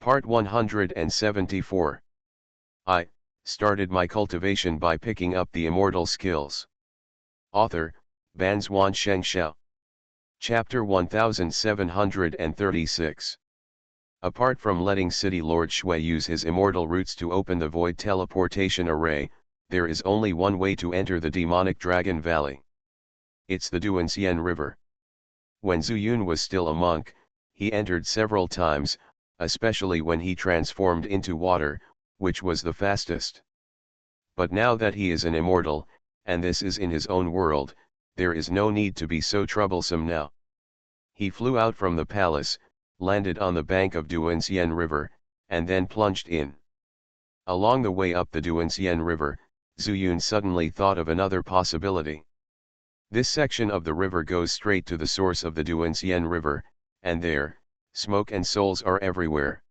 Part 174. I started my cultivation by picking up the immortal skills. Author, Banzuan Xianxia. Chapter 1736. Apart from letting City Lord Shui use his immortal roots to open the void teleportation array, there is only one way to enter the demonic Dragon Valley. It's the Duanxian River. When Zuyun was still a monk, he entered several times, especially when he transformed into water, which was the fastest. But now that he is an immortal, and this is in his own world, there is no need to be so troublesome now. He flew out from the palace, landed on the bank of Duanxian River, and then plunged in. Along the way up the Duanxian River, Zuyun suddenly thought of another possibility. This section of the river goes straight to the source of the Duanxian River, and there, smoke and souls are everywhere.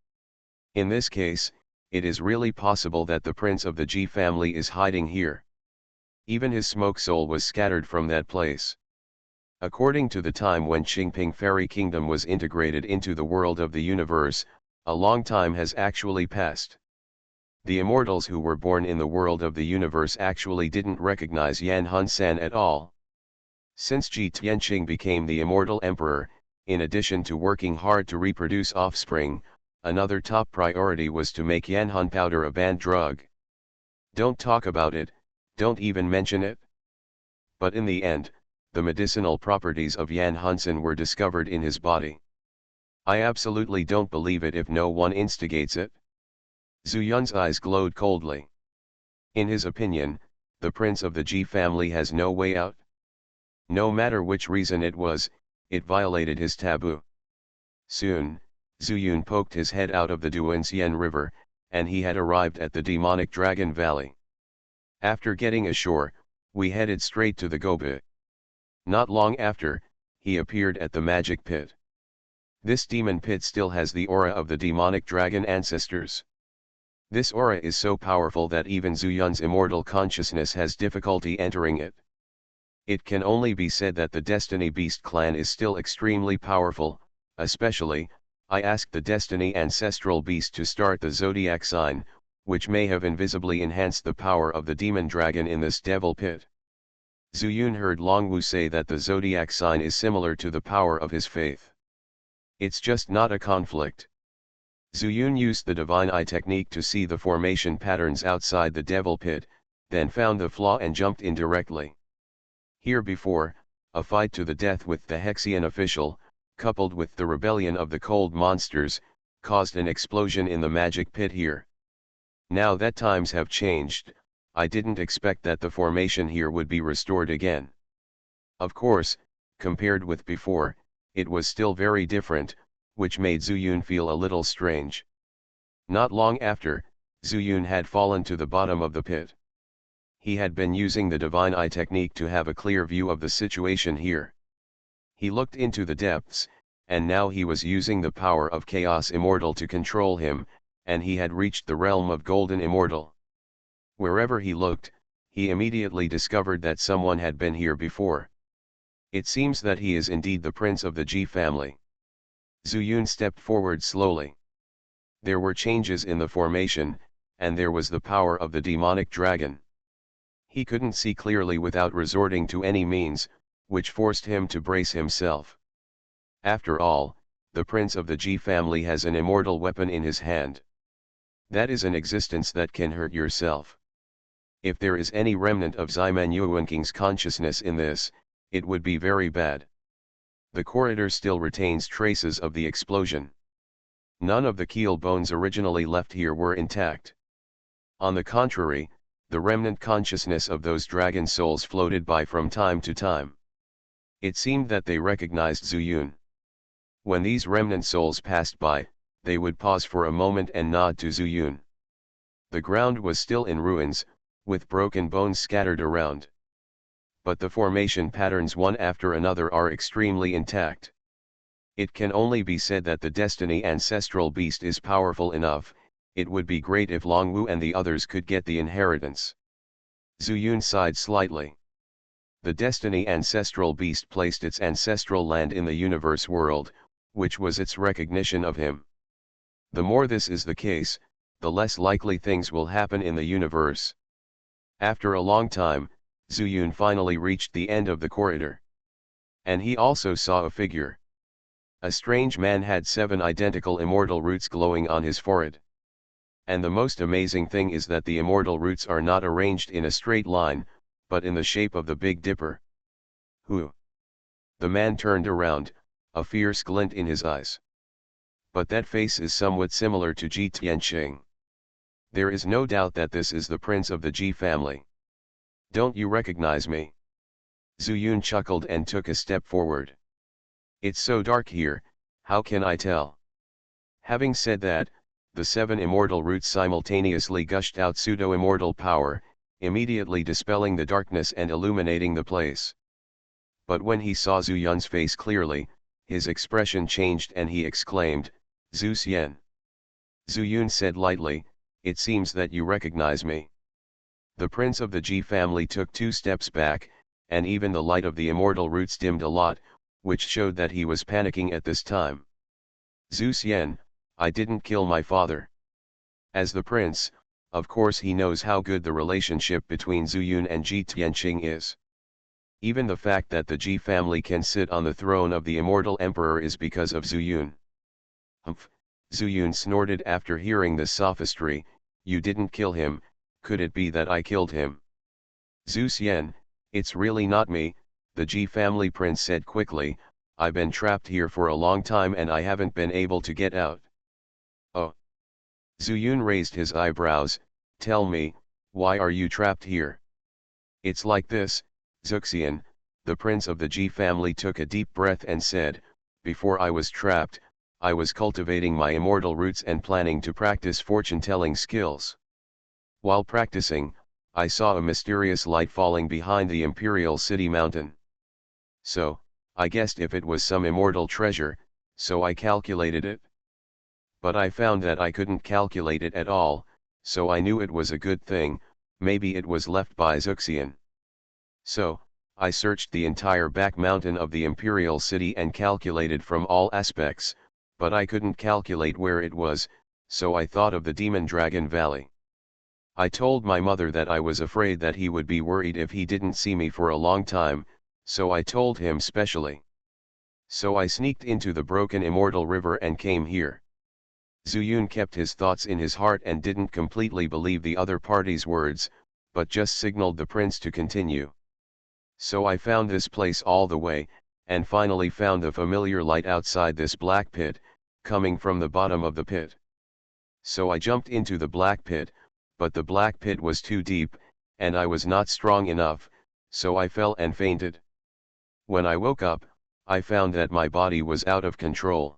In this case, it is really possible that the prince of the Ji family is hiding here. Even his smoke soul was scattered from that place. According to the time when Qingping Fairy Kingdom was integrated into the world of the universe, a long time has actually passed. The immortals who were born in the world of the universe actually didn't recognize Yan Hun-san at all. Since Ji Tianqing became the immortal emperor, in addition to working hard to reproduce offspring, another top priority was to make Yanhun powder a banned drug. Don't talk about it, don't even mention it. But in the end, the medicinal properties of Yan Hunsen were discovered in his body. I absolutely don't believe it if no one instigates it. Zuyun's eyes glowed coldly. In his opinion, the prince of the Ji family has no way out. No matter which reason it was, it violated his taboo. Soon, Zuyun poked his head out of the Duanxian River, and he had arrived at the demonic Dragon Valley. After getting ashore, we headed straight to the Gobi. Not long after, he appeared at the magic pit. This demon pit still has the aura of the demonic dragon ancestors. This aura is so powerful that even Zuyun's immortal consciousness has difficulty entering it. It can only be said that the Destiny Beast clan is still extremely powerful, especially, I asked the Destiny Ancestral Beast to start the Zodiac sign, which may have invisibly enhanced the power of the demon dragon in this devil pit. Zuyun heard Longwu say that the Zodiac sign is similar to the power of his faith. It's just not a conflict. Zuyun used the Divine Eye technique to see the formation patterns outside the devil pit, then found the flaw and jumped in directly. Here before, a fight to the death with the Hexian official, coupled with the rebellion of the cold monsters, caused an explosion in the magic pit here. Now that times have changed, I didn't expect that the formation here would be restored again. Of course, compared with before, it was still very different, which made Zuyun feel a little strange. Not long after, Zuyun had fallen to the bottom of the pit. He had been using the Divine Eye technique to have a clear view of the situation here. He looked into the depths, and now he was using the power of Chaos Immortal to control him, and he had reached the realm of Golden Immortal. Wherever he looked, he immediately discovered that someone had been here before. It seems that he is indeed the prince of the Ji family. Zuyun stepped forward slowly. There were changes in the formation, and there was the power of the demonic dragon. He couldn't see clearly without resorting to any means, which forced him to brace himself. After all, the prince of the Ji family has an immortal weapon in his hand. That is an existence that can hurt yourself. If there is any remnant of Ximan Yuenking's consciousness in this, it would be very bad. The corridor still retains traces of the explosion. None of the keel bones originally left here were intact. On the contrary, the remnant consciousness of those dragon souls floated by from time to time. It seemed that they recognized Zuyun. When these remnant souls passed by, they would pause for a moment and nod to Zuyun. The ground was still in ruins, with broken bones scattered around. But the formation patterns one after another are extremely intact. It can only be said that the Destiny Ancestral Beast is powerful enough. It would be great if Longwu and the others could get the inheritance. Zuyun sighed slightly. The Destiny Ancestral Beast placed its ancestral land in the universe world, which was its recognition of him. The more this is the case, the less likely things will happen in the universe. After a long time, Zuyun finally reached the end of the corridor. And he also saw a figure. A strange man had 7 identical immortal roots glowing on his forehead. And the most amazing thing is that the immortal roots are not arranged in a straight line, but in the shape of the Big Dipper. Who? The man turned around, a fierce glint in his eyes. But that face is somewhat similar to Ji Tianqing. There is no doubt that this is the prince of the Ji family. Don't you recognize me? Zuyun chuckled and took a step forward. It's so dark here, how can I tell? Having said that, the 7 immortal roots simultaneously gushed out pseudo-immortal power, immediately dispelling the darkness and illuminating the place. But when he saw Zuyun's face clearly, his expression changed and he exclaimed, Zhu Xian. Zuyun said lightly, it seems that you recognize me. The prince of the Ji family took 2 steps back, and even the light of the immortal roots dimmed a lot, which showed that he was panicking at this time. Zhu Xian, I didn't kill my father. As the prince, of course he knows how good the relationship between Zuyun and Ji Tianqing is. Even the fact that the Ji family can sit on the throne of the immortal emperor is because of Zuyun. Humph, Zuyun snorted after hearing this sophistry, you didn't kill him, could it be that I killed him? Zhu Xian, it's really not me, the Ji family prince said quickly, I've been trapped here for a long time and I haven't been able to get out. Oh. Zuyun raised his eyebrows, tell me, why are you trapped here? It's like this, Zuxian, the prince of the Ji family took a deep breath and said, before I was trapped, I was cultivating my immortal roots and planning to practice fortune-telling skills. While practicing, I saw a mysterious light falling behind the imperial city mountain. So, I guessed if it was some immortal treasure, so I calculated it. But I found that I couldn't calculate it at all, so I knew it was a good thing, maybe it was left by Zuxian. So, I searched the entire back mountain of the imperial city and calculated from all aspects, but I couldn't calculate where it was, so I thought of the Demon Dragon Valley. I told my mother that I was afraid that he would be worried if he didn't see me for a long time, so I told him specially. So I sneaked into the broken immortal river and came here. Zuyun kept his thoughts in his heart and didn't completely believe the other party's words, but just signaled the prince to continue. So I found this place all the way, and finally found the familiar light outside this black pit, coming from the bottom of the pit. So I jumped into the black pit, but the black pit was too deep, and I was not strong enough, so I fell and fainted. When I woke up, I found that my body was out of control.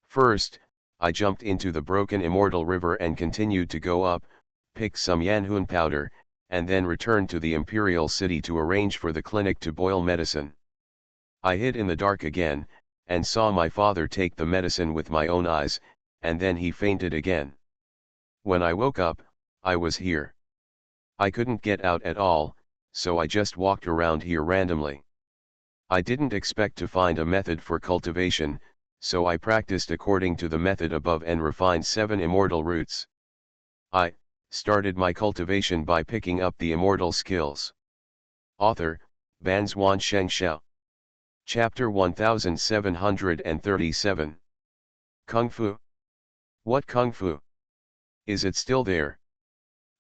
First, I jumped into the broken immortal river and continued to go up, picked some Yanhun powder, and then returned to the imperial city to arrange for the clinic to boil medicine. I hid in the dark again, and saw my father take the medicine with my own eyes, and then he fainted again. When I woke up, I was here. I couldn't get out at all, so I just walked around here randomly. I didn't expect to find a method for cultivation, so I practiced according to the method above and refined 7 immortal roots. I started my cultivation by picking up the immortal skills. Author, Banzuan Xianxia. Chapter 1737. Kung Fu. What Kung Fu? Is it still there?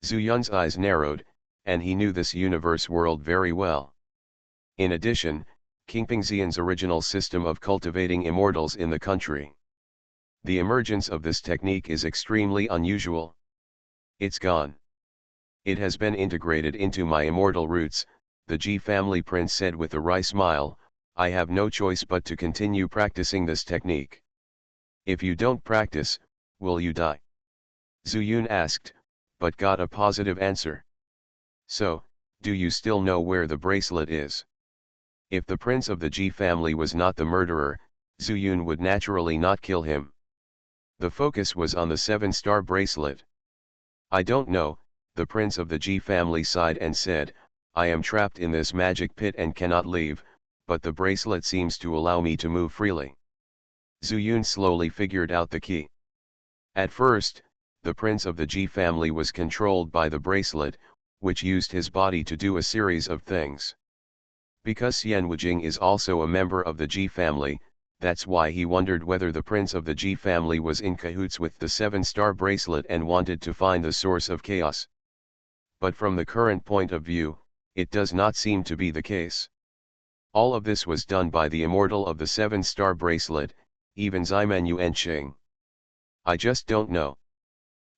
Zuyun's eyes narrowed, and he knew this universe world very well. In addition, Qingpingxian's original system of cultivating immortals in the country. The emergence of this technique is extremely unusual. It's gone. It has been integrated into my immortal roots, the Ji family prince said with a wry smile, I have no choice but to continue practicing this technique. If you don't practice, will you die? Zuyun asked, but got a positive answer. So, do you still know where the bracelet is? If the prince of the Ji family was not the murderer, Zuyun would naturally not kill him. The focus was on the 7-star bracelet. I don't know, the prince of the Ji family sighed and said, I am trapped in this magic pit and cannot leave, but the bracelet seems to allow me to move freely. Zuyun slowly figured out the key. At first, the prince of the G family was controlled by the bracelet, which used his body to do a series of things. Because Xianxia is also a member of the G family, that's why he wondered whether the prince of the G family was in cahoots with the 7-star bracelet and wanted to find the source of chaos. But from the current point of view, it does not seem to be the case. All of this was done by the immortal of the 7-star bracelet, even Ximen Yuanqing. I just don't know.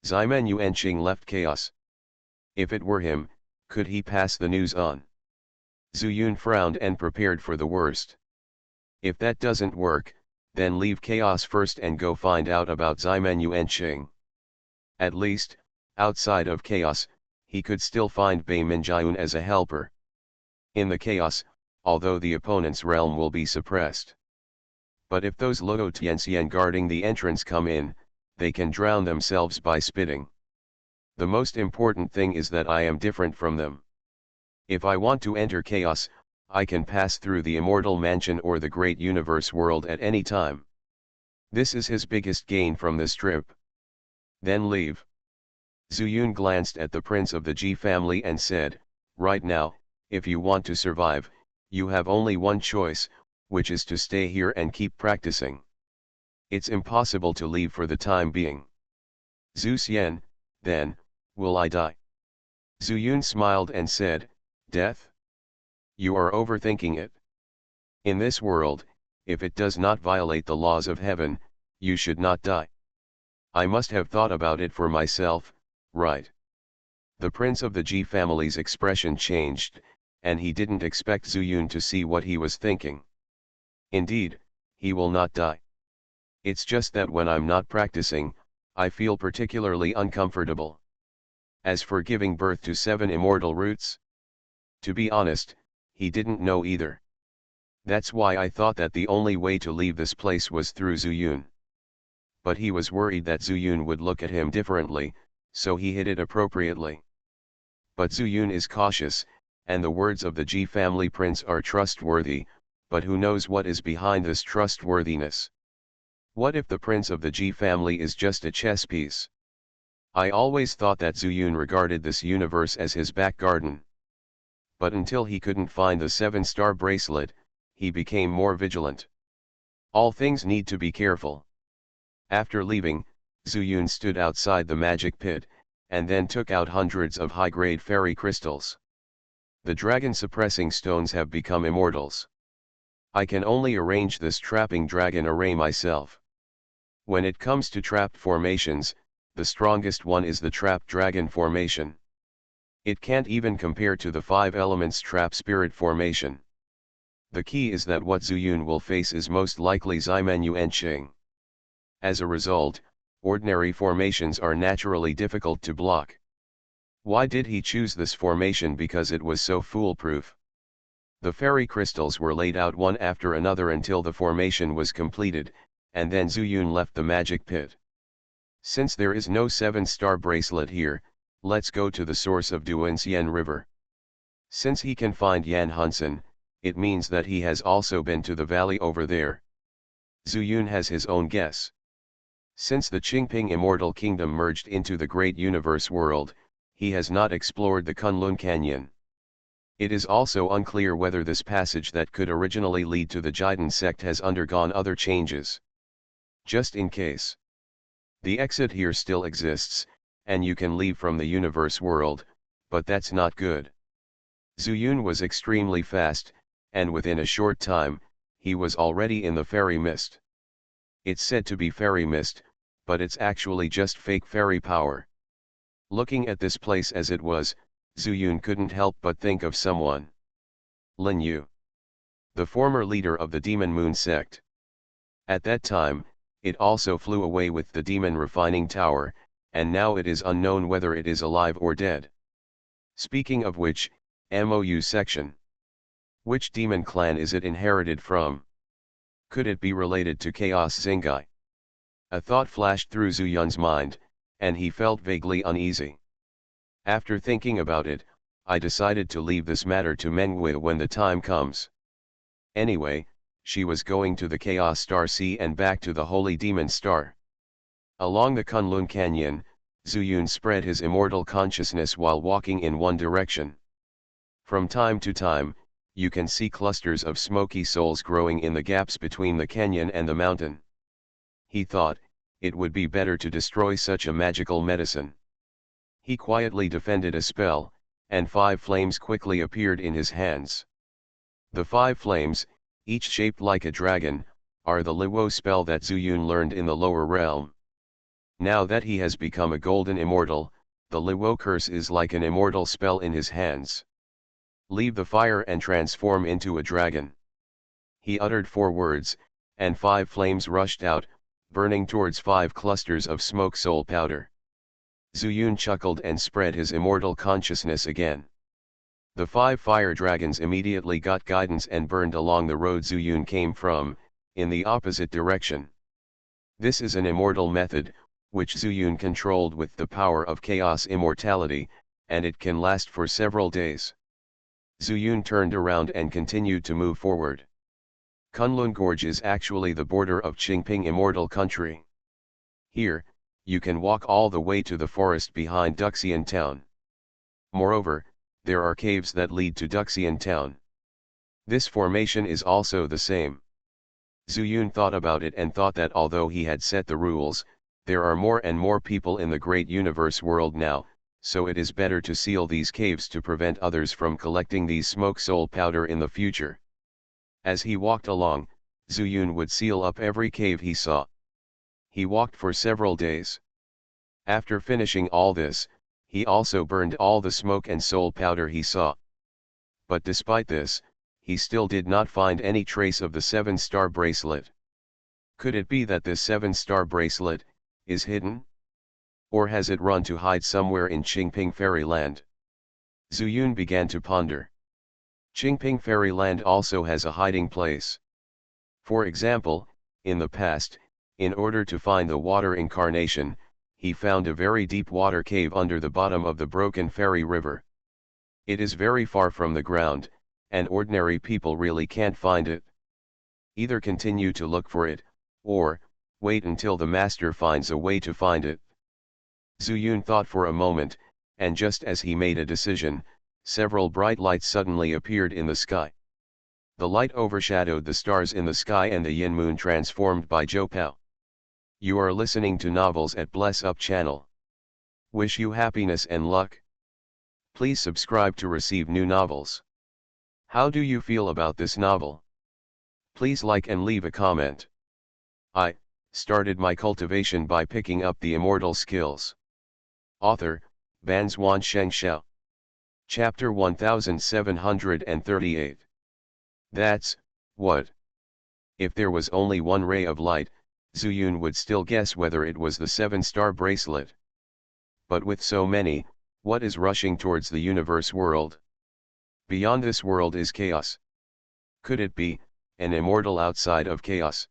Ximen Yuanqing left chaos. If it were him, could he pass the news on? Zhu Yun frowned and prepared for the worst. If that doesn't work, then leave chaos first and go find out about Ximen Yuanqing. At least, outside of chaos, he could still find Bai Minjiun as a helper. In the chaos, although the opponent's realm will be suppressed. But if those Luo Tianxian guarding the entrance come in, they can drown themselves by spitting. The most important thing is that I am different from them. If I want to enter chaos, I can pass through the immortal mansion or the great universe world at any time. This is his biggest gain from this trip. Then leave. Zhu Yun glanced at the prince of the Ji family and said, right now, if you want to survive, you have only one choice, which is to stay here and keep practicing. It's impossible to leave for the time being. Zhu Xian, then, will I die? Zhu Yun smiled and said, death? You are overthinking it. In this world, if it does not violate the laws of heaven, you should not die. I must have thought about it for myself, right? The prince of the Ji family's expression changed, and he didn't expect Zhu Yun to see what he was thinking. Indeed, he will not die. It's just that when I'm not practicing, I feel particularly uncomfortable. As for giving birth to 7 immortal roots, to be honest, he didn't know either. That's why I thought that the only way to leave this place was through Zhu Yun. But he was worried that Zhu Yun would look at him differently, so he hid it appropriately. But Zhu Yun is cautious, and the words of the Ji family prince are trustworthy, but who knows what is behind this trustworthiness? What if the prince of the Ji family is just a chess piece? I always thought that Zhu Yun regarded this universe as his back garden. But until he couldn't find the 7-star bracelet, he became more vigilant. All things need to be careful. After leaving, Zhu Yun stood outside the magic pit, and then took out hundreds of high-grade fairy crystals. The dragon-suppressing stones have become immortals. I can only arrange this trapping dragon array myself. When it comes to trapped formations, the strongest one is the trapped dragon formation. It can't even compare to the 5 elements trap spirit formation. The key is that what Zhu Yun will face is most likely Ximen Yuanqing. As a result, ordinary formations are naturally difficult to block. Why did he choose this formation? Because it was so foolproof. The fairy crystals were laid out one after another until the formation was completed, and then Zhu Yun left the magic pit. Since there is no 7-star bracelet here, let's go to the source of Duanxian River. Since he can find Yan Hunsen, it means that he has also been to the valley over there. Zhu Yun has his own guess. Since the Qingping Immortal Kingdom merged into the Great Universe world, he has not explored the Kunlun Canyon. It is also unclear whether this passage that could originally lead to the Jiden sect has undergone other changes. Just in case. The exit here still exists, and you can leave from the universe world, but that's not good. Zhu Yun was extremely fast, and within a short time, he was already in the fairy mist. It's said to be fairy mist, but it's actually just fake fairy power. Looking at this place as it was, Zhu Yun couldn't help but think of someone. Lin Yu, the former leader of the Demon Moon sect. At that time, it also flew away with the demon refining tower, and now it is unknown whether it is alive or dead. Speaking of which, MOU section. Which demon clan is it inherited from? Could it be related to Chaos Zingai? A thought flashed through Zhu Yun's mind, and he felt vaguely uneasy. After thinking about it, I decided to leave this matter to Menghui when the time comes. Anyway, she was going to the Chaos Star Sea and back to the Holy Demon Star. Along the Kunlun Canyon, Zuyun spread his immortal consciousness while walking in one direction. From time to time, you can see clusters of smoky souls growing in the gaps between the canyon and the mountain. He thought, it would be better to destroy such a magical medicine. He quietly defended a spell, and 5 flames quickly appeared in his hands. The 5 flames, each shaped like a dragon, are the Luo spell that Zuyun learned in the lower realm. Now that he has become a golden immortal, the Luo curse is like an immortal spell in his hands. Leave the fire and transform into a dragon. He uttered 4 words, and 5 flames rushed out, burning towards 5 clusters of smoke soul powder. Zuyun chuckled and spread his immortal consciousness again. The 5 fire dragons immediately got guidance and burned along the road Zuyun came from, in the opposite direction. This is an immortal method, which Zuyun controlled with the power of chaos immortality, and it can last for several days. Zuyun turned around and continued to move forward. Kunlun Gorge is actually the border of Qingping Immortal Country. Here, you can walk all the way to the forest behind Duxian Town. Moreover, there are caves that lead to Duxian Town. This formation is also the same. Zuyun thought about it and thought that although he had set the rules, there are more and more people in the great universe world now, so it is better to seal these caves to prevent others from collecting these smoke soul powder in the future. As he walked along, Zuyun would seal up every cave he saw. He walked for several days. After finishing all this, he also burned all the smoke and soul powder he saw. But despite this, he still did not find any trace of the 7-star bracelet. Could it be that this 7-star bracelet is hidden? Or has it run to hide somewhere in Qingping Fairyland? Zuyun began to ponder. Qingping Fairyland also has a hiding place. For example, in the past, in order to find the water incarnation, he found a very deep water cave under the bottom of the broken fairy river. It is very far from the ground, and ordinary people really can't find it. Either continue to look for it, or wait until the master finds a way to find it. Zuyun thought for a moment, and just as he made a decision, several bright lights suddenly appeared in the sky. The light overshadowed the stars in the sky and the yin moon transformed by Zhou. You are listening to Novels at Bless Up channel. Wish you happiness and luck. Please subscribe to receive new novels. How do you feel about this novel? Please like and leave a comment. I started my cultivation by picking up the immortal skills. Author, Banzuan Xianxia. Chapter 1738. That's what? If there was only one ray of light, Zuyun would still guess whether it was the 7-star bracelet. But with so many, what is rushing towards the universe world? Beyond this world is chaos. Could it be an immortal outside of chaos?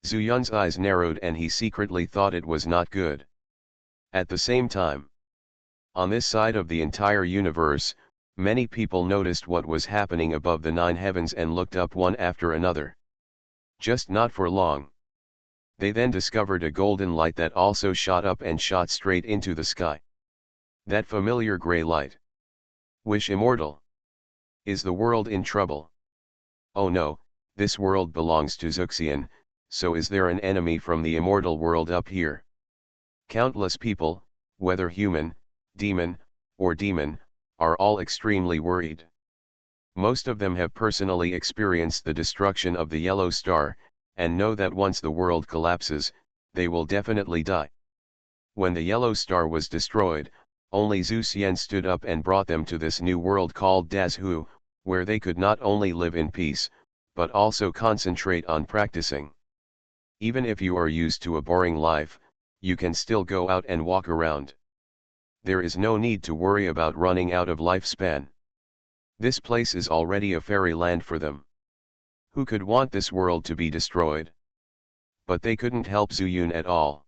Zuyun's eyes narrowed and he secretly thought it was not good. At the same time, on this side of the entire universe, many people noticed what was happening above the 9 heavens and looked up one after another. Just not for long. They then discovered a golden light that also shot up and shot straight into the sky. That familiar gray light. Wish immortal. Is the world in trouble? Oh no, this world belongs to Xuxian, so is there an enemy from the immortal world up here? Countless people, whether human, demon, or demon, are all extremely worried. Most of them have personally experienced the destruction of the yellow star, and know that once the world collapses, they will definitely die. When the yellow star was destroyed, only Zhu Xian stood up and brought them to this new world called Dazhu, where they could not only live in peace, but also concentrate on practicing. Even if you are used to a boring life, you can still go out and walk around. There is no need to worry about running out of lifespan. This place is already a fairyland for them. Who could want this world to be destroyed? But they couldn't help Zuyun at all.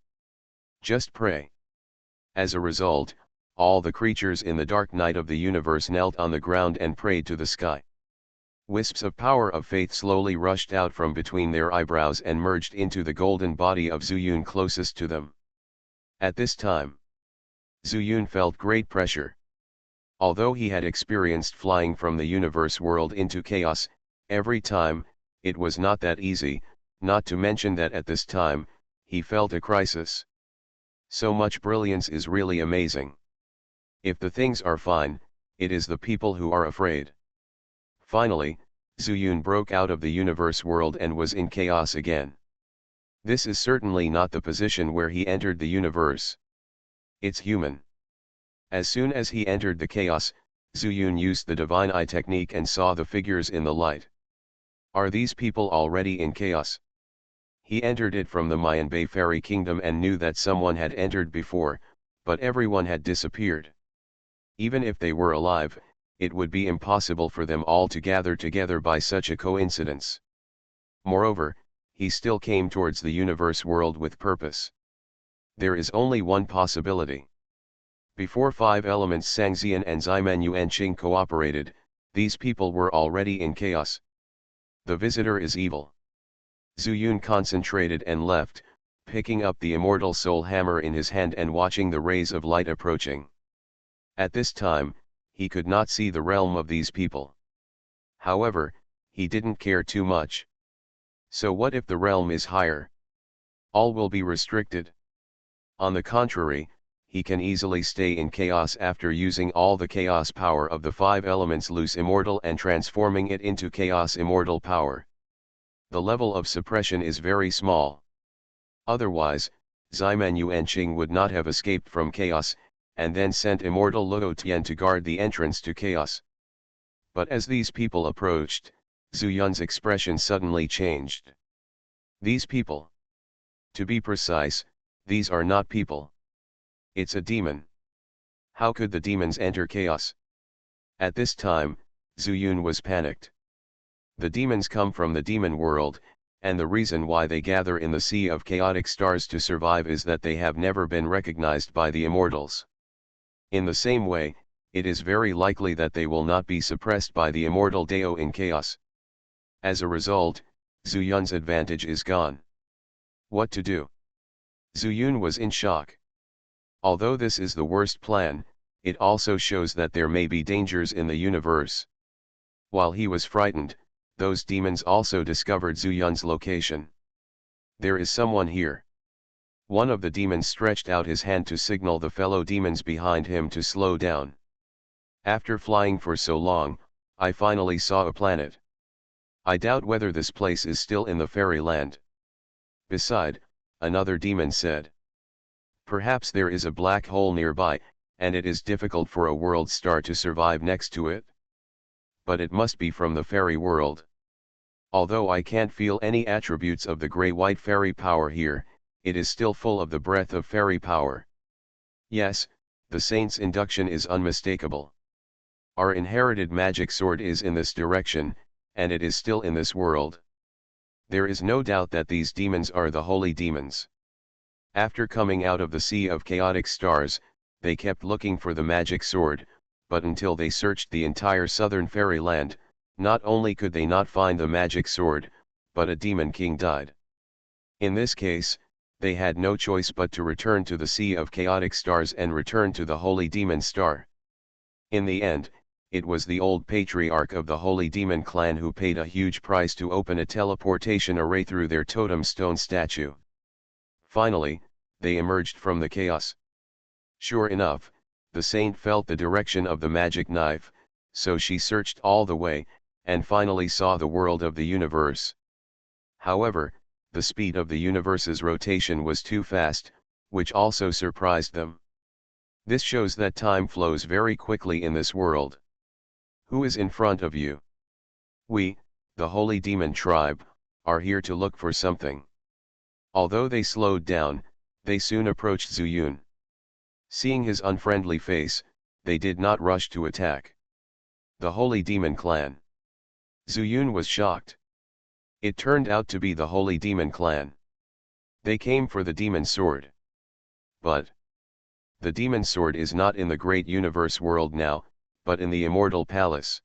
Just pray. As a result, all the creatures in the dark night of the universe knelt on the ground and prayed to the sky. Wisps of power of faith slowly rushed out from between their eyebrows and merged into the golden body of Zuyun closest to them. At this time, Zuyun felt great pressure. Although he had experienced flying from the universe world into chaos, every time, it was not that easy, not to mention that at this time, he felt a crisis. So much brilliance is really amazing. If the things are fine, it is the people who are afraid. Finally, Zuyun broke out of the universe world and was in chaos again. This is certainly not the position where he entered the universe. It's human. As soon as he entered the chaos, Zuyun used the divine eye technique and saw the figures in the light. Are these people already in chaos? He entered it from the Mayan Bay fairy kingdom and knew that someone had entered before, but everyone had disappeared. Even if they were alive, it would be impossible for them all to gather together by such a coincidence. Moreover, he still came towards the universe world with purpose. There is only one possibility. Before five elements Xianxia and Xianxia cooperated, these people were already in chaos. The visitor is evil. Zuyun concentrated and left, picking up the immortal soul hammer in his hand and watching the rays of light approaching. At this time, he could not see the realm of these people. However, he didn't care too much. So what if the realm is higher? All will be restricted. On the contrary, he can easily stay in chaos after using all the chaos power of the five elements loose immortal and transforming it into chaos immortal power. The level of suppression is very small. Otherwise, Xianxia would not have escaped from chaos, and then sent immortal Luo Tian to guard the entrance to chaos. But as these people approached, Zuyun's expression suddenly changed. These people. To be precise, these are not people. It's a demon. How could the demons enter chaos? At this time, Zuyun was panicked. The demons come from the demon world, and the reason why they gather in the sea of chaotic stars to survive is that they have never been recognized by the immortals. In the same way, it is very likely that they will not be suppressed by the immortal Dao in chaos. As a result, Zuyun's advantage is gone. What to do? Zuyun was in shock. Although this is the worst plan, it also shows that there may be dangers in the universe. While he was frightened, those demons also discovered Zuyun's location. There is someone here. One of the demons stretched out his hand to signal the fellow demons behind him to slow down. After flying for so long, I finally saw a planet. I doubt whether this place is still in the fairyland. Beside, another demon said. Perhaps there is a black hole nearby, and it is difficult for a world star to survive next to it. But it must be from the fairy world. Although I can't feel any attributes of the grey-white fairy power here, it is still full of the breath of fairy power. Yes, the saint's induction is unmistakable. Our inherited magic sword is in this direction, and it is still in this world. There is no doubt that these demons are the holy demons. After coming out of the sea of chaotic stars, they kept looking for the magic sword, but until they searched the entire southern fairyland, not only could they not find the magic sword, but a demon king died. In this case, they had no choice but to return to the sea of chaotic stars and return to the holy demon star. In the end, it was the old patriarch of the holy demon clan who paid a huge price to open a teleportation array through their totem stone statue. Finally, they emerged from the chaos. Sure enough, the saint felt the direction of the magic knife, so she searched all the way, and finally saw the world of the universe. However, the speed of the universe's rotation was too fast, which also surprised them. This shows that time flows very quickly in this world. Who is in front of you? We, the holy demon tribe, are here to look for something. Although they slowed down, they soon approached Zuyun. Seeing his unfriendly face, they did not rush to attack. The holy demon clan. Zuyun was shocked. It turned out to be the holy demon clan. They came for the demon sword. But the demon sword is not in the great universe world now, but in the immortal palace.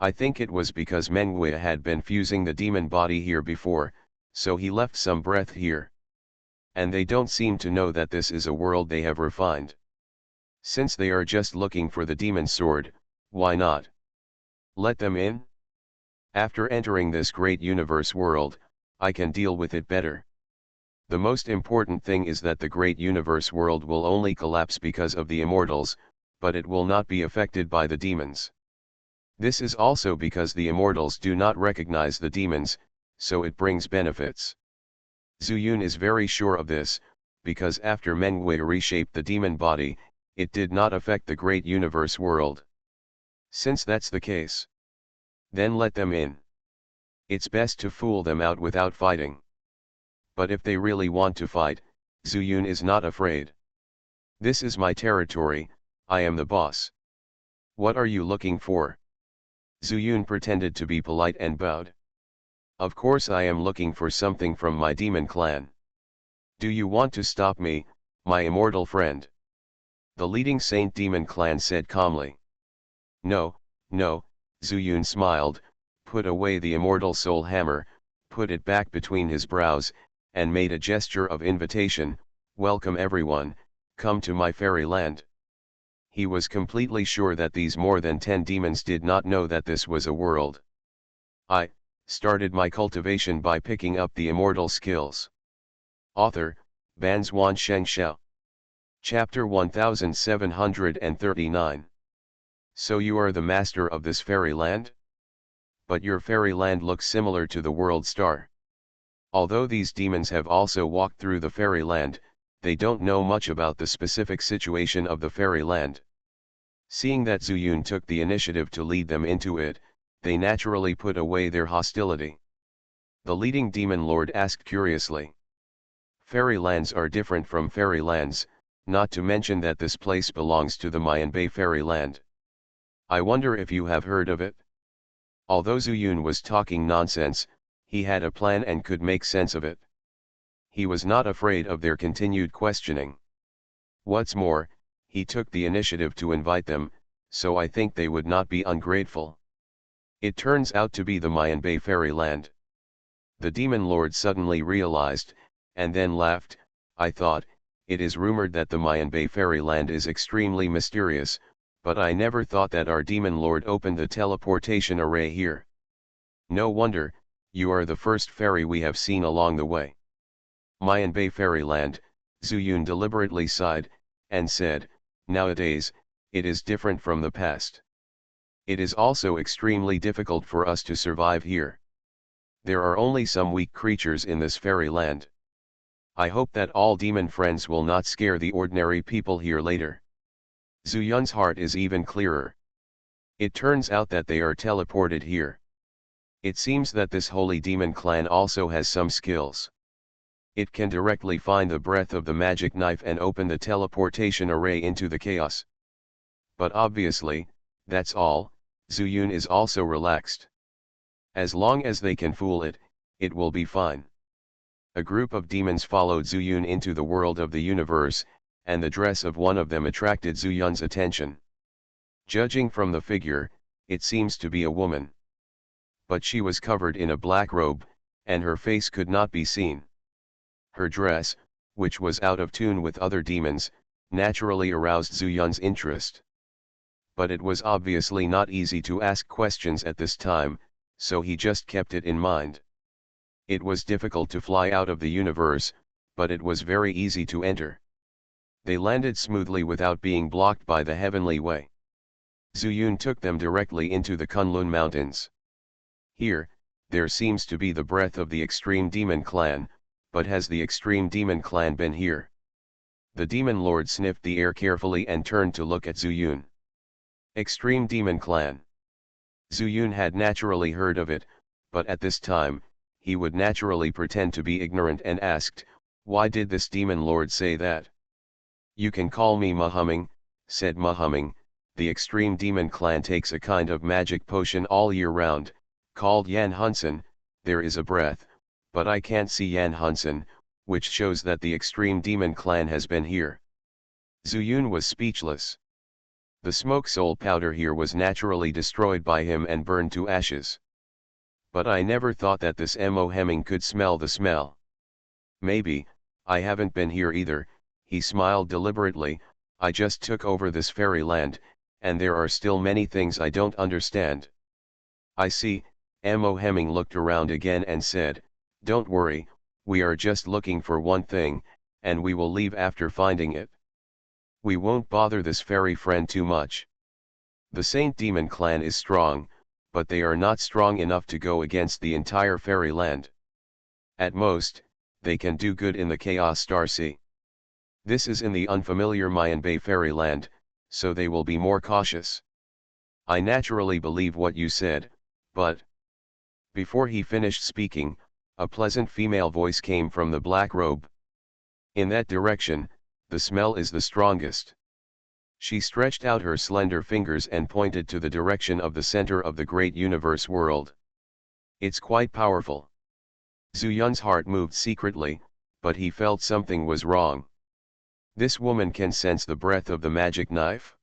I think it was because Mengwei had been fusing the demon body here before, so he left some breath here. and they don't seem to know that this is a world they have refined. Since they are just looking for the demon sword, why not let them in? After entering this great universe world, I can deal with it better. The most important thing is that the great universe world will only collapse because of the immortals, but it will not be affected by the demons. This is also because the immortals do not recognize the demons, so it brings benefits. Zuyun is very sure of this, because after Mengwei reshaped the demon body, it did not affect the great universe world. Since that's the case, then let them in. It's best to fool them out without fighting. But if they really want to fight, Zuyun is not afraid. This is my territory, I am the boss. What are you looking for? Zuyun pretended to be polite and bowed. Of course I am looking for something from my demon clan. Do you want to stop me, my immortal friend? The leading Saint Demon clan said calmly. No, no, Zuyun smiled, put away the immortal soul hammer, put it back between his brows, and made a gesture of invitation. Welcome everyone, come to my fairyland. He was completely sure that these more than 10 demons did not know that this was a world. I started my cultivation by picking up the immortal skills. Author, Banzuan Xianxia. Chapter 1739. So you are the master of this fairyland? But your fairyland looks similar to the world star. Although these demons have also walked through the fairyland, they don't know much about the specific situation of the fairyland. Seeing that Zuyun took the initiative to lead them into it, they naturally put away their hostility. The leading demon lord asked curiously. Fairylands are different from fairylands, not to mention that this place belongs to the Mayan Bay fairyland. I wonder if you have heard of it? Although Zuyun was talking nonsense, he had a plan and could make sense of it. He was not afraid of their continued questioning. What's more, he took the initiative to invite them, so I think they would not be ungrateful. It turns out to be the Mayan Bay fairyland. The demon lord suddenly realized, and then laughed. I thought, it is rumored that the Mayan Bay fairyland is extremely mysterious, but I never thought that our demon lord opened the teleportation array here. No wonder, you are the first fairy we have seen along the way. Mayan Bay fairyland, Zuyun deliberately sighed, and said, nowadays, it is different from the past. It is also extremely difficult for us to survive here. There are only some weak creatures in this fairyland. I hope that all demon friends will not scare the ordinary people here later. Zuyun's heart is even clearer. It turns out that they are teleported here. It seems that this holy demon clan also has some skills. It can directly find the breath of the magic knife and open the teleportation array into the chaos. But obviously, that's all. Zuyun is also relaxed. As long as they can fool it, it will be fine. A group of demons followed Zuyun into the world of the universe, and the dress of one of them attracted Zuyun's attention. Judging from the figure, it seems to be a woman. But she was covered in a black robe, and her face could not be seen. Her dress, which was out of tune with other demons, naturally aroused Zuyun's interest. But it was obviously not easy to ask questions at this time, so he just kept it in mind. It was difficult to fly out of the universe, but it was very easy to enter. They landed smoothly without being blocked by the heavenly way. Zuyun took them directly into the Kunlun Mountains. Here, there seems to be the breath of the Extreme Demon Clan, but has the Extreme Demon Clan been here? The Demon Lord sniffed the air carefully and turned to look at Zuyun. Extreme Demon Clan. Zuyun had naturally heard of it, but at this time, he would naturally pretend to be ignorant and asked, why did this Demon Lord say that? You can call me Mahumming, said Mahumming. The Extreme Demon Clan takes a kind of magic potion all year round, called Yan Hunsen. There is a breath, but I can't see Yan Hunsen, which shows that the Extreme Demon Clan has been here. Zuyun was speechless. The smoke soul powder here was naturally destroyed by him and burned to ashes. But I never thought that this Mo Hemming could smell the smell. Maybe, I haven't been here either, he smiled deliberately. I just took over this fairyland, and there are still many things I don't understand. I see. Mo Hemming looked around again and said, don't worry, we are just looking for one thing, and we will leave after finding it. We won't bother this fairy friend too much. The Saint Demon clan is strong, but they are not strong enough to go against the entire fairyland. At most, they can do good in the Chaos Star Sea. This is in the unfamiliar Mayan Bay fairyland, so they will be more cautious. I naturally believe what you said, but... Before he finished speaking, a pleasant female voice came from the black robe. In that direction, the smell is the strongest. She stretched out her slender fingers and pointed to the direction of the center of the great universe world. It's quite powerful. Zhu Yun's heart moved secretly, but he felt something was wrong. This woman can sense the breath of the magic knife?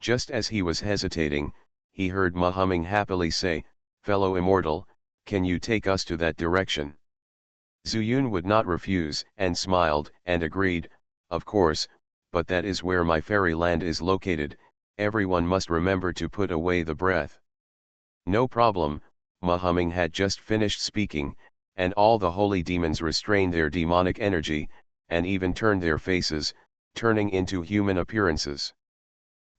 Just as he was hesitating, he heard Ma humming happily say, fellow immortal, can you take us to that direction? Zhu Yun would not refuse, and smiled, and agreed, of course, but that is where my fairyland is located, everyone must remember to put away the breath. No problem, Ma humming had just finished speaking, and all the holy demons restrained their demonic energy, and even turned their faces, turning into human appearances.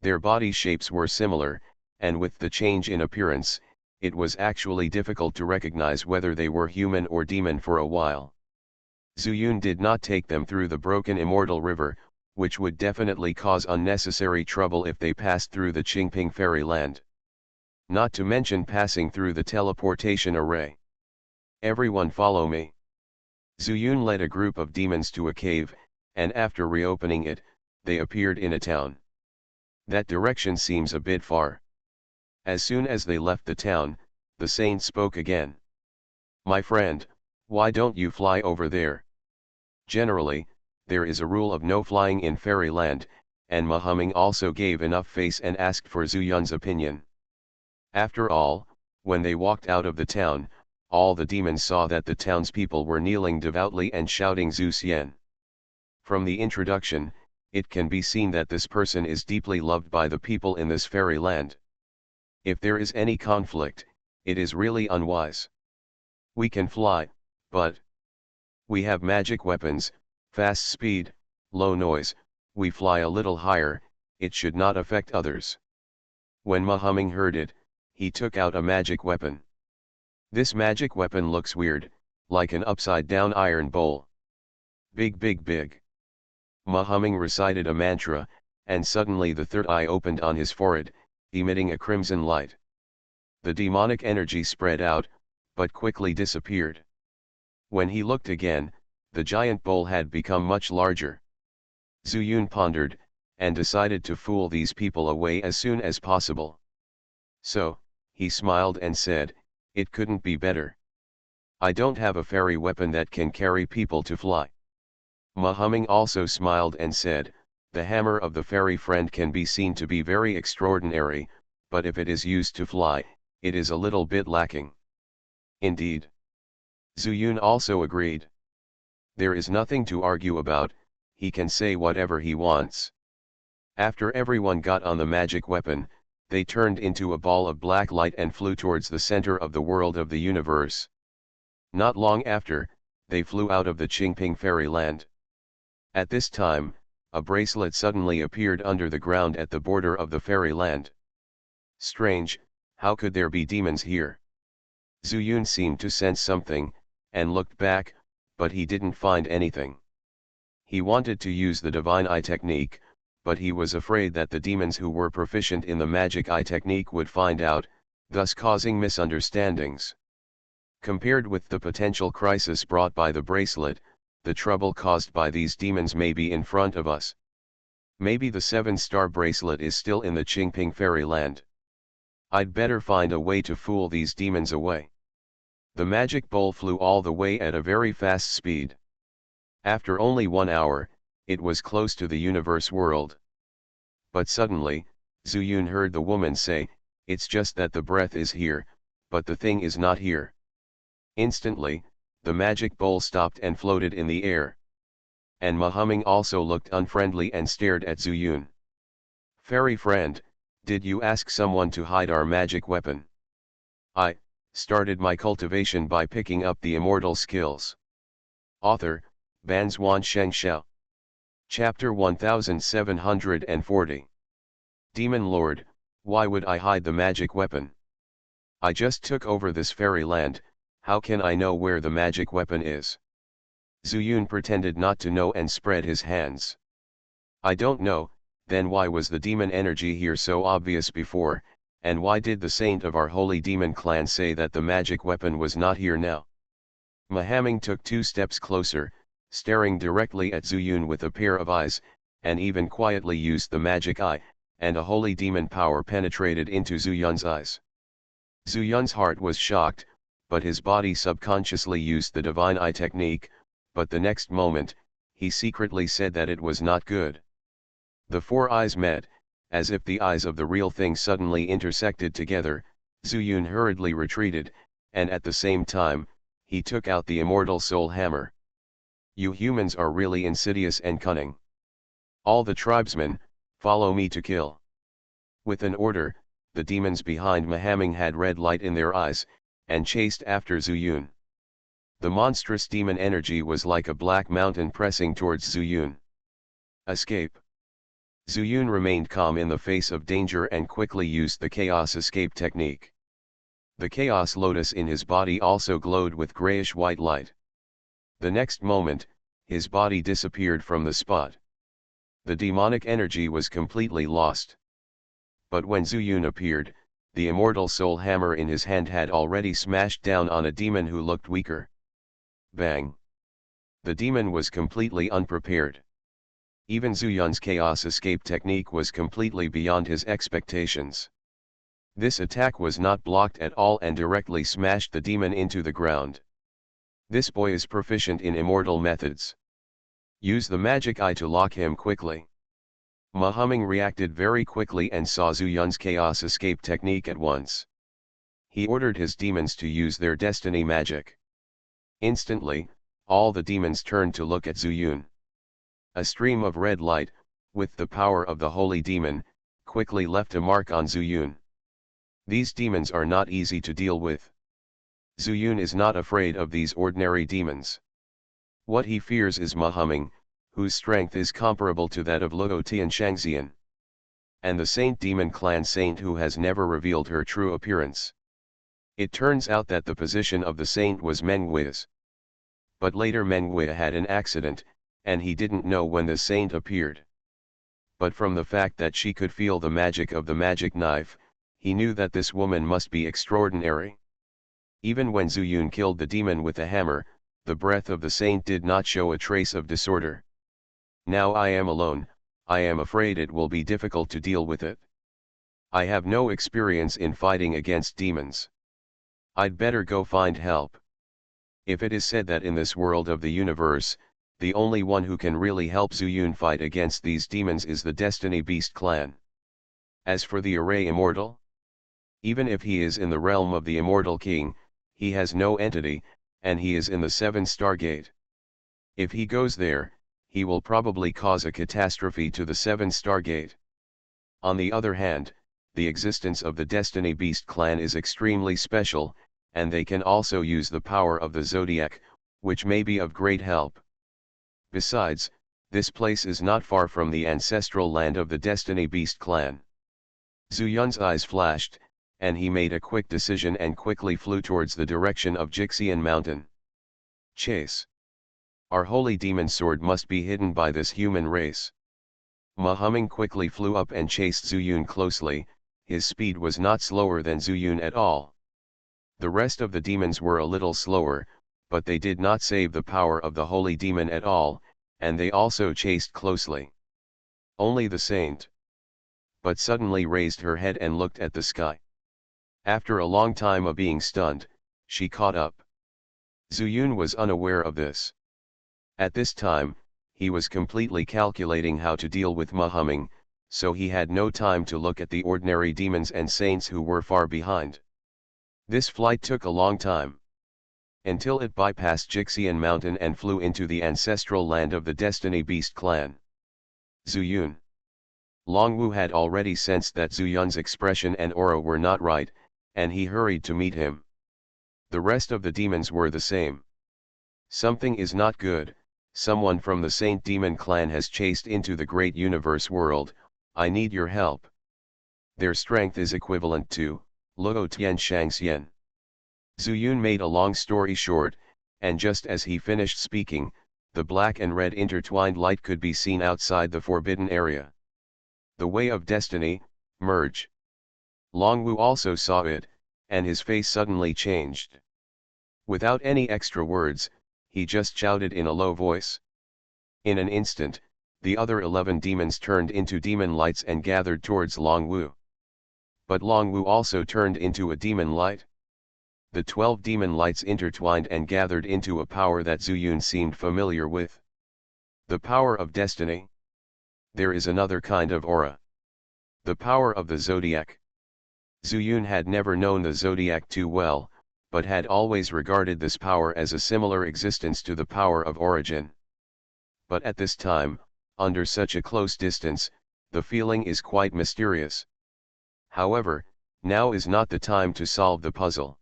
Their body shapes were similar, and with the change in appearance, it was actually difficult to recognize whether they were human or demon for a while. Zhu Yun did not take them through the broken Immortal River, which would definitely cause unnecessary trouble if they passed through the Qingping fairyland. Not to mention passing through the teleportation array. Everyone follow me. Zhu Yun led a group of demons to a cave, and after reopening it, they appeared in a town. That direction seems a bit far. As soon as they left the town, the saint spoke again. My friend, why don't you fly over there? Generally, there is a rule of no flying in fairyland, and Ma humming also gave enough face and asked for Zhu Yun's opinion. After all, when they walked out of the town, all the demons saw that the townspeople were kneeling devoutly and shouting Zhu Xian. From the introduction, it can be seen that this person is deeply loved by the people in this fairyland. If there is any conflict, it is really unwise. We can fly, but we have magic weapons, fast speed, low noise, we fly a little higher, it should not affect others. When Ma humming heard it, he took out a magic weapon. This magic weapon looks weird, like an upside-down iron bowl. Big big big. Ma humming recited a mantra, and suddenly the third eye opened on his forehead, emitting a crimson light. The demonic energy spread out, but quickly disappeared. When he looked again, the giant bowl had become much larger. Zhu Yun pondered, and decided to fool these people away as soon as possible. So, he smiled and said, it couldn't be better. I don't have a fairy weapon that can carry people to fly. Ma humming also smiled and said, the hammer of the fairy friend can be seen to be very extraordinary, but if it is used to fly, it is a little bit lacking. Indeed. Zhu Yun also agreed. There is nothing to argue about, he can say whatever he wants. After everyone got on the magic weapon, they turned into a ball of black light and flew towards the center of the world of the universe. Not long after, they flew out of the Qingping fairyland. At this time, a bracelet suddenly appeared under the ground at the border of the fairyland. Strange, how could there be demons here? Zhu Yun seemed to sense something, and looked back, but he didn't find anything. He wanted to use the divine eye technique, but he was afraid that the demons who were proficient in the magic eye technique would find out, thus causing misunderstandings. Compared with the potential crisis brought by the bracelet, the trouble caused by these demons may be in front of us. Maybe the 7-star bracelet is still in the Qingping fairyland. I'd better find a way to fool these demons away. The magic bowl flew all the way at a very fast speed. After only 1 hour, it was close to the universe world. But suddenly, Zhu Yun heard the woman say, it's just that the breath is here, but the thing is not here. Instantly, the magic bowl stopped and floated in the air. and Mahaming also looked unfriendly and stared at Zhu Yun. "Fairy friend, did you ask someone to hide our magic weapon?" "I started my cultivation by picking up the immortal skills." Author, Banzuan Xianxia. Chapter 1740. Demon Lord, why would I hide the magic weapon? I just took over this fairy land, how can I know where the magic weapon is? Zhu Yun pretended not to know and spread his hands. "I don't know, then why was the demon energy here so obvious before, and why did the saint of our holy demon clan say that the magic weapon was not here now?" Mahaming took 2 steps closer, staring directly at Zhu Yun with a pair of eyes, and even quietly used the magic eye, and a holy demon power penetrated into Zhu Yun's eyes. Zhu Yun's heart was shocked, but his body subconsciously used the divine eye technique, but the next moment, he secretly said that it was not good. The 4 eyes met, as if the eyes of the real thing suddenly intersected together. Zhu Yun hurriedly retreated, and at the same time, he took out the immortal soul hammer. "You humans are really insidious and cunning. All the tribesmen, follow me to kill." With an order, the demons behind Mahaming had red light in their eyes, and chased after Zhu Yun. The monstrous demon energy was like a black mountain pressing towards Zhu Yun. Escape. Zhu Yun remained calm in the face of danger and quickly used the chaos escape technique. The chaos lotus in his body also glowed with grayish-white light. The next moment, his body disappeared from the spot. The demonic energy was completely lost. But when Zhu Yun appeared, the immortal soul hammer in his hand had already smashed down on a demon who looked weaker. Bang! The demon was completely unprepared. Even Zhu Yun's chaos escape technique was completely beyond his expectations. This attack was not blocked at all and directly smashed the demon into the ground. This boy is proficient in immortal methods. Use the magic eye to lock him quickly. Mahaming reacted very quickly and saw Zhu Yun's chaos escape technique at once. He ordered his demons to use their destiny magic. Instantly, all the demons turned to look at Zhu Yun. A stream of red light, with the power of the holy demon, quickly left a mark on Zhu Yun. These demons are not easy to deal with. Zhu Yun is not afraid of these ordinary demons. What he fears is Mahaming, whose strength is comparable to that of Luotian Xianxia, and the Saint Demon Clan Saint who has never revealed her true appearance. It turns out that the position of the saint was Menghui's. But later Menghui had an accident, and he didn't know when the saint appeared. But from the fact that she could feel the magic of the magic knife, he knew that this woman must be extraordinary. Even when Zhu Yun killed the demon with a hammer, the breath of the saint did not show a trace of disorder. Now I am alone, I am afraid it will be difficult to deal with it. I have no experience in fighting against demons. I'd better go find help. If it is said that in this world of the universe, the only one who can really help Zhu Yun fight against these demons is the Destiny Beast clan. As for the Array Immortal, even if he is in the realm of the Immortal King, he has no entity, and he is in the 7-star gate. If he goes there, he will probably cause a catastrophe to the 7-star gate. On the other hand, the existence of the Destiny Beast clan is extremely special, and they can also use the power of the Zodiac, which may be of great help. Besides, this place is not far from the ancestral land of the Destiny Beast clan. Zhu Yun's eyes flashed, and he made a quick decision and quickly flew towards the direction of Jixian Mountain. Chase. Our holy demon sword must be hidden by this human race. Mahaming quickly flew up and chased Zhu Yun closely. His speed was not slower than Zhu Yun at all. The rest of the demons were a little slower, but they did not save the power of the holy demon at all, and they also chased closely. Only the saint but suddenly raised her head and looked at the sky. After a long time of being stunned, she caught up. Zhu Yun was unaware of this. At this time, he was completely calculating how to deal with Mahaming, so he had no time to look at the ordinary demons and saints who were far behind. This flight took a long time. until it bypassed Xianxia Mountain and flew into the ancestral land of the Destiny Beast clan. Zuyun. Longwu had already sensed that Zuyun's expression and aura were not right, and he hurried to meet him. The rest of the demons were the same. Something is not good, someone from the Saint Demon clan has chased into the great universe world, I need your help. Their strength is equivalent to Luo Tian Xianxian. Zuyun made a long story short, and just as he finished speaking, the black and red intertwined light could be seen outside the forbidden area. The way of destiny, merge. Longwu also saw it, and his face suddenly changed. Without any extra words, he just shouted in a low voice. In an instant, the other 11 demons turned into demon lights and gathered towards Longwu. But Longwu also turned into a demon light. The 12 demon lights intertwined and gathered into a power that Zuyun seemed familiar with. The power of destiny. There is another kind of aura. The power of the zodiac. Zuyun had never known the zodiac too well, but had always regarded this power as a similar existence to the power of origin. But at this time, under such a close distance, the feeling is quite mysterious. However, now is not the time to solve the puzzle.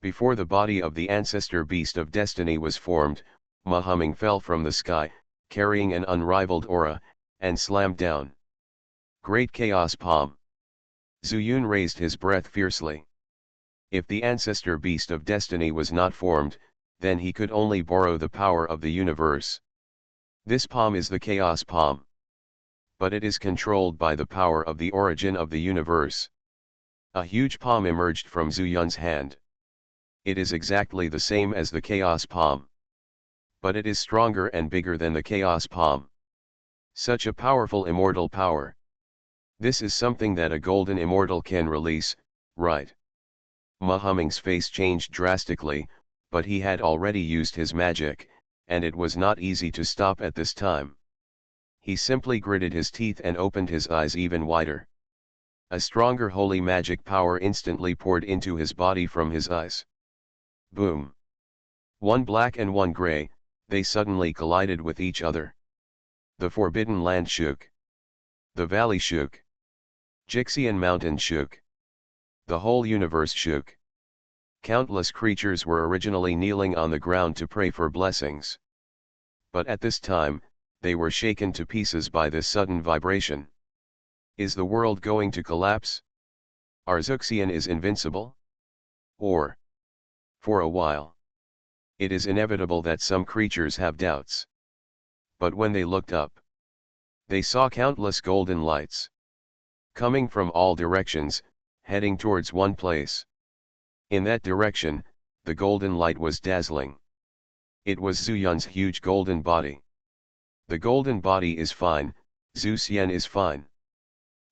Before the body of the ancestor beast of destiny was formed, Mahumming fell from the sky, carrying an unrivaled aura, and slammed down. Great Chaos Palm. Zuyun raised his breath fiercely. If the ancestor beast of destiny was not formed, then he could only borrow the power of the universe. This palm is the Chaos Palm. But it is controlled by the power of the origin of the universe. A huge palm emerged from Zuyun's hand. It is exactly the same as the Chaos Palm. But it is stronger and bigger than the Chaos Palm. Such a powerful immortal power. This is something that a golden immortal can release, right? Mahumming's face changed drastically, but he had already used his magic, and it was not easy to stop at this time. He simply gritted his teeth and opened his eyes even wider. A stronger holy magic power instantly poured into his body from his eyes. Boom! One black and one gray, they suddenly collided with each other. The forbidden land shook. The valley shook. Xianxia Mountain shook. The whole universe shook. Countless creatures were originally kneeling on the ground to pray for blessings. But at this time, they were shaken to pieces by this sudden vibration. Is the world going to collapse? Our Xianxian is invincible? Or, for a while, it is inevitable that some creatures have doubts. But when they looked up, they saw countless golden lights coming from all directions, heading towards one place. In that direction, the golden light was dazzling. It was Zuyun's huge golden body. The golden body is fine, Zhu Xian is fine.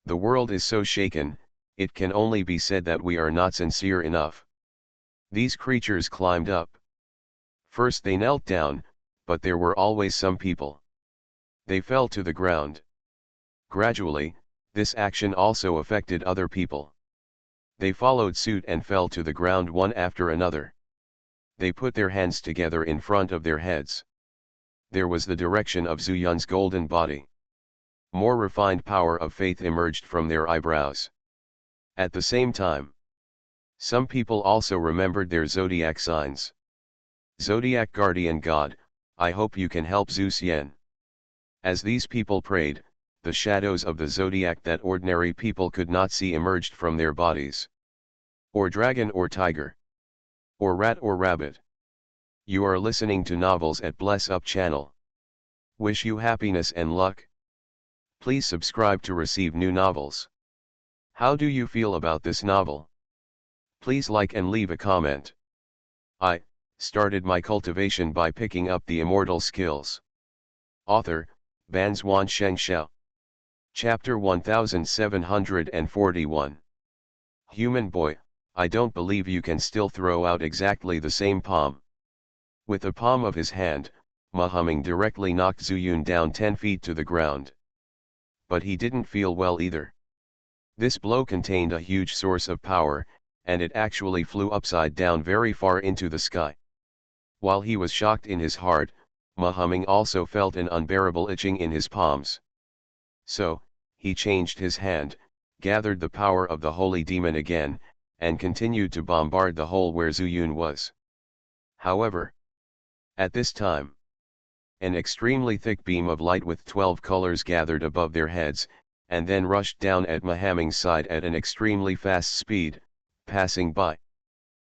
The world is so shaken, it can only be said that we are not sincere enough. These creatures climbed up. First they knelt down, but there were always some people. They fell to the ground. Gradually, this action also affected other people. They followed suit and fell to the ground one after another. They put their hands together in front of their heads. There was the direction of Zuyun's golden body. More refined power of faith emerged from their eyebrows. At the same time, some people also remembered their zodiac signs. Zodiac guardian god, I hope you can help Zhu Xian. As these people prayed, the shadows of the zodiac that ordinary people could not see emerged from their bodies. Or dragon or tiger. Or rat or rabbit. You are listening to Novels at Bless Up channel. Wish you happiness and luck. Please subscribe to receive new novels. How do you feel about this novel? Please like and leave a comment. I started my cultivation by picking up the immortal skills. Author, Banzuan Xianxia. Chapter 1741. Human boy, I don't believe you can still throw out exactly the same palm. With the palm of his hand, Mahumming directly knocked Zuyun down 10 feet to the ground. But he didn't feel well either. This blow contained a huge source of power, and it actually flew upside down very far into the sky. While he was shocked in his heart, Mahaming also felt an unbearable itching in his palms. So, he changed his hand, gathered the power of the holy demon again, and continued to bombard the hole where Zuyun was. However, at this time, an extremely thick beam of light with 12 colors gathered above their heads, and then rushed down at Mahaming's side at an extremely fast speed, passing by.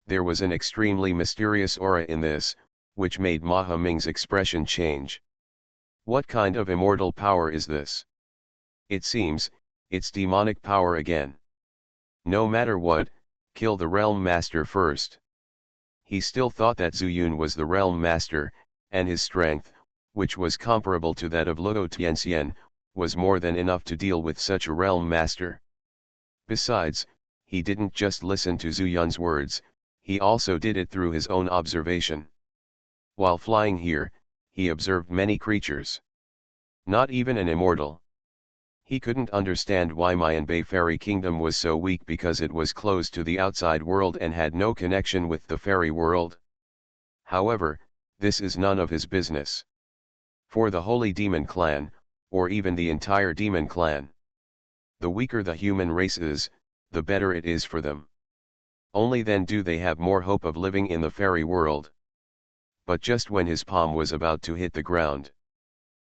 There was an extremely mysterious aura in this, which made Mahaming's expression change. What kind of immortal power is this? It seems, it's demonic power again. No matter what, kill the realm master first. He still thought that Zuyun was the realm master, and his strength, which was comparable to that of Luo Tianxian, was more than enough to deal with such a realm master. Besides, he didn't just listen to Zuyun's words, he also did it through his own observation. While flying here, he observed many creatures. Not even an immortal. He couldn't understand why Mayan Bay Fairy Kingdom was so weak because it was closed to the outside world and had no connection with the fairy world. However, this is none of his business. For the Holy Demon Clan, or even the entire Demon Clan, the weaker the human race is, the better it is for them. Only then do they have more hope of living in the fairy world. But just when his palm was about to hit the ground,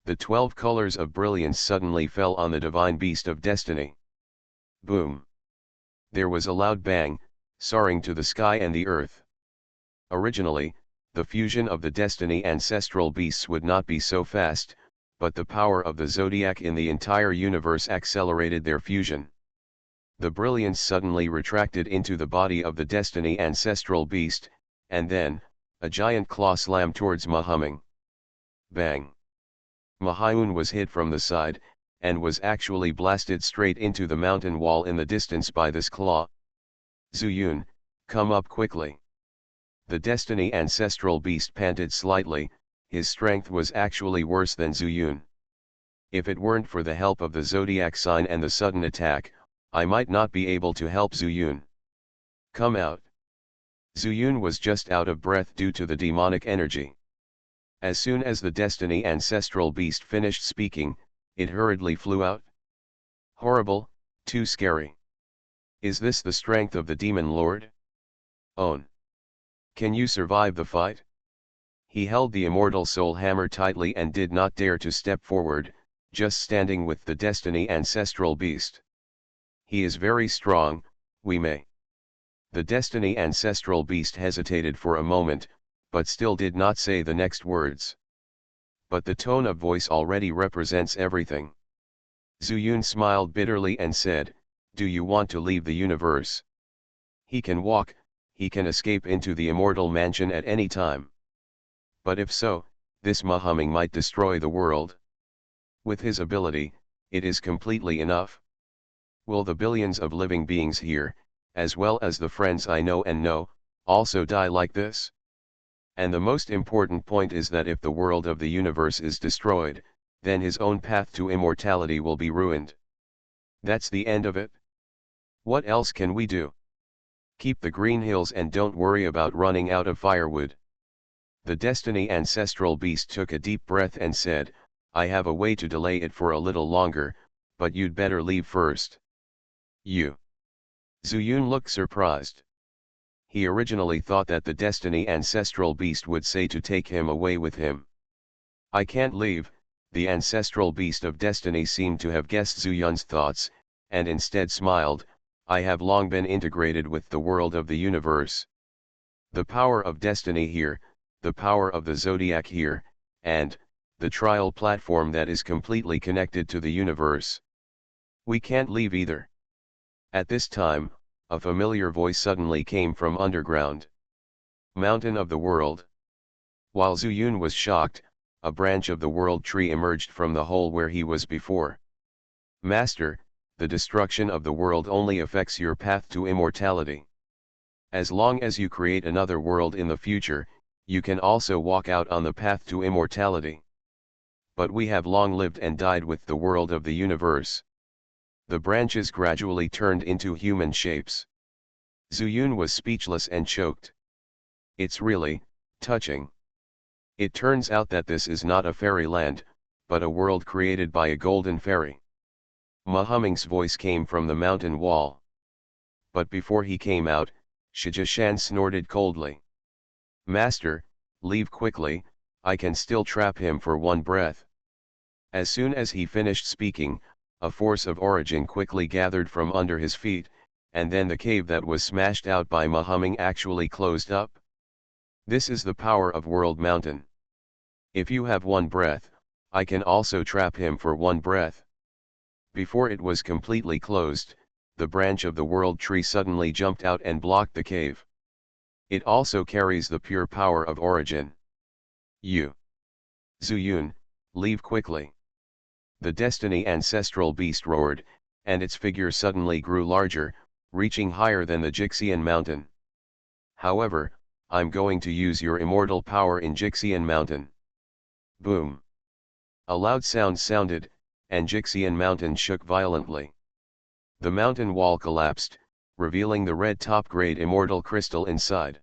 the 12 colors of brilliance suddenly fell on the divine beast of destiny. Boom! There was a loud bang, soaring to the sky and the earth. Originally, the fusion of the destiny ancestral beasts would not be so fast, but the power of the zodiac in the entire universe accelerated their fusion. The brilliance suddenly retracted into the body of the destiny ancestral beast, and then, a giant claw slammed towards Mahaming. Bang! Mahaun was hit from the side, and was actually blasted straight into the mountain wall in the distance by this claw. Zuyun, come up quickly. The destiny ancestral beast panted slightly, his strength was actually worse than Zuyun. If it weren't for the help of the zodiac sign and the sudden attack, I might not be able to help Zuyun. Come out. Zuyun was just out of breath due to the demonic energy. As soon as the destiny ancestral beast finished speaking, it hurriedly flew out. Horrible, too scary. Is this the strength of the demon lord? Own. Can you survive the fight? He held the immortal soul hammer tightly and did not dare to step forward, just standing with the destiny ancestral beast. He is very strong, we may. The destiny ancestral beast hesitated for a moment, but still did not say the next words. But the tone of voice already represents everything. Zuyun smiled bitterly and said, do you want to leave the universe? He can walk, he can escape into the immortal mansion at any time. But if so, this Mahaming might destroy the world. With his ability, it is completely enough. Will the billions of living beings here, as well as the friends I know and know, also die like this? And the most important point is that if the world of the universe is destroyed, then his own path to immortality will be ruined. That's the end of it. What else can we do? Keep the green hills and don't worry about running out of firewood. The destiny ancestral beast took a deep breath and said, I have a way to delay it for a little longer, but you'd better leave first. You. Zuyun looked surprised. He originally thought that the destiny ancestral beast would say to take him away with him. I can't leave. The ancestral beast of destiny seemed to have guessed Zuyun's thoughts, and instead smiled, I have long been integrated with the world of the universe. The power of destiny here, the power of the zodiac here, and, the trial platform that is completely connected to the universe. We can't leave either. At this time, a familiar voice suddenly came from underground. Mountain of the world. While Zuyun was shocked, a branch of the world tree emerged from the hole where he was before. Master, the destruction of the world only affects your path to immortality. As long as you create another world in the future, you can also walk out on the path to immortality. But we have long lived and died with the world of the universe. The branches gradually turned into human shapes. Zuyun was speechless and choked. It's really touching. It turns out that this is not a fairyland, but a world created by a golden fairy. Mahaming's voice came from the mountain wall. But before he came out, Xianxia snorted coldly. Master, leave quickly, I can still trap him for one breath. As soon as he finished speaking, a force of origin quickly gathered from under his feet, and then the cave that was smashed out by Mahaming actually closed up. This is the power of World Mountain. If you have one breath, I can also trap him for one breath. Before it was completely closed, the branch of the world tree suddenly jumped out and blocked the cave. It also carries the pure power of origin. You, Zuyun, leave quickly. The destiny ancestral beast roared, and its figure suddenly grew larger, reaching higher than the Xianxian mountain. However, I'm going to use your immortal power in Xianxian mountain. Boom. A loud sound sounded, and Xianxian mountain shook violently. The mountain wall collapsed, revealing the red top-grade immortal crystal inside.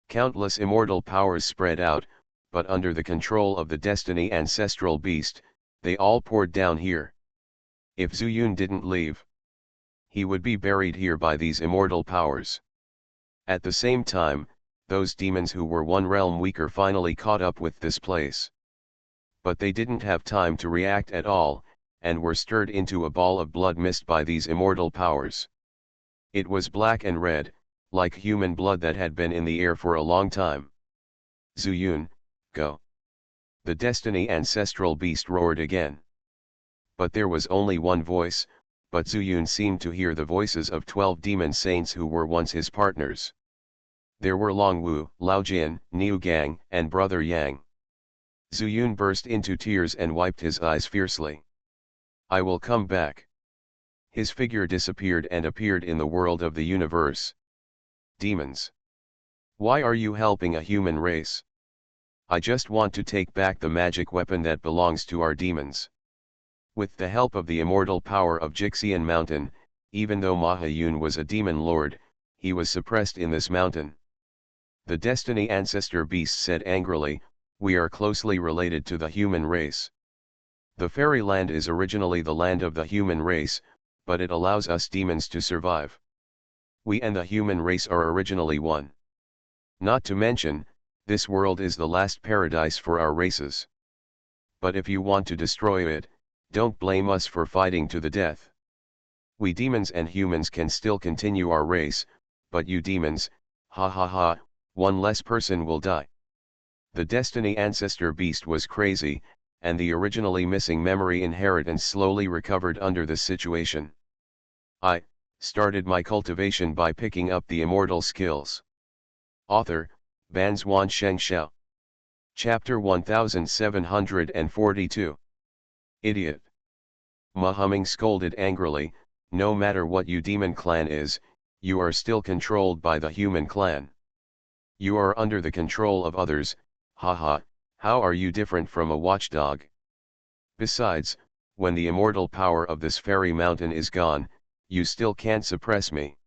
Countless immortal powers spread out, but under the control of the destiny ancestral beast, they all poured down here. If Zuyun didn't leave, he would be buried here by these immortal powers. At the same time, those demons who were one realm weaker finally caught up with this place. But they didn't have time to react at all, and were stirred into a ball of blood mist by these immortal powers. It was black and red, like human blood that had been in the air for a long time. Zuyun, go. The destiny ancestral beast roared again. But there was only one voice, but Zuyun seemed to hear the voices of 12 demon saints who were once his partners. There were Longwu, Laojin, Niu Gang, and Brother Yang. Zuyun burst into tears and wiped his eyes fiercely. I will come back. His figure disappeared and appeared in the world of the universe. Demons. Why are you helping a human race? I just want to take back the magic weapon that belongs to our demons. With the help of the immortal power of Xianxian mountain, even though Mahayun was a demon lord, he was suppressed in this mountain. The destiny ancestor beast said angrily, we are closely related to the human race. The fairyland is originally the land of the human race, but it allows us demons to survive. We and the human race are originally one. Not to mention, this world is the last paradise for our races. But if you want to destroy it, don't blame us for fighting to the death. We demons and humans can still continue our race, but you demons, ha ha ha, one less person will die. The destiny ancestor beast was crazy, and the originally missing memory inheritance slowly recovered under this situation. I started my cultivation by picking up the immortal skills. Author, Banzuan Xianxia. Chapter 1742. Idiot. Mahaming scolded angrily, no matter what you demon clan is, you are still controlled by the human clan. You are under the control of others, haha, how are you different from a watchdog? Besides, when the immortal power of this fairy mountain is gone, you still can't suppress me.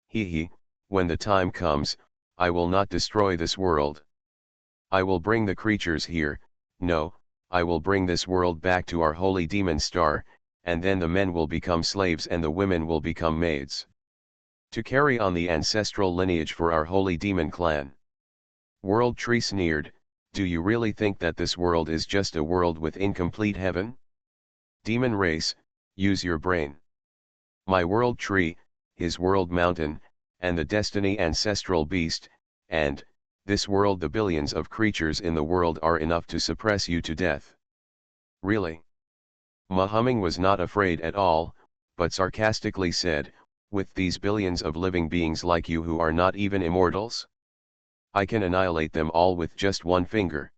Hee, when the time comes, I will not destroy this world. I will bring the creatures here, no, I will bring this world back to our holy demon star, and then the men will become slaves and the women will become maids. To carry on the ancestral lineage for our holy demon clan. World Tree sneered, do you really think that this world is just a world with incomplete heaven? Demon race, use your brain. My World Tree, his World Mountain, and the Destiny Ancestral Beast, and, this world the billions of creatures in the world are enough to suppress you to death. Really? Mahaming was not afraid at all, but sarcastically said, with these billions of living beings like you who are not even immortals? I can annihilate them all with just one finger.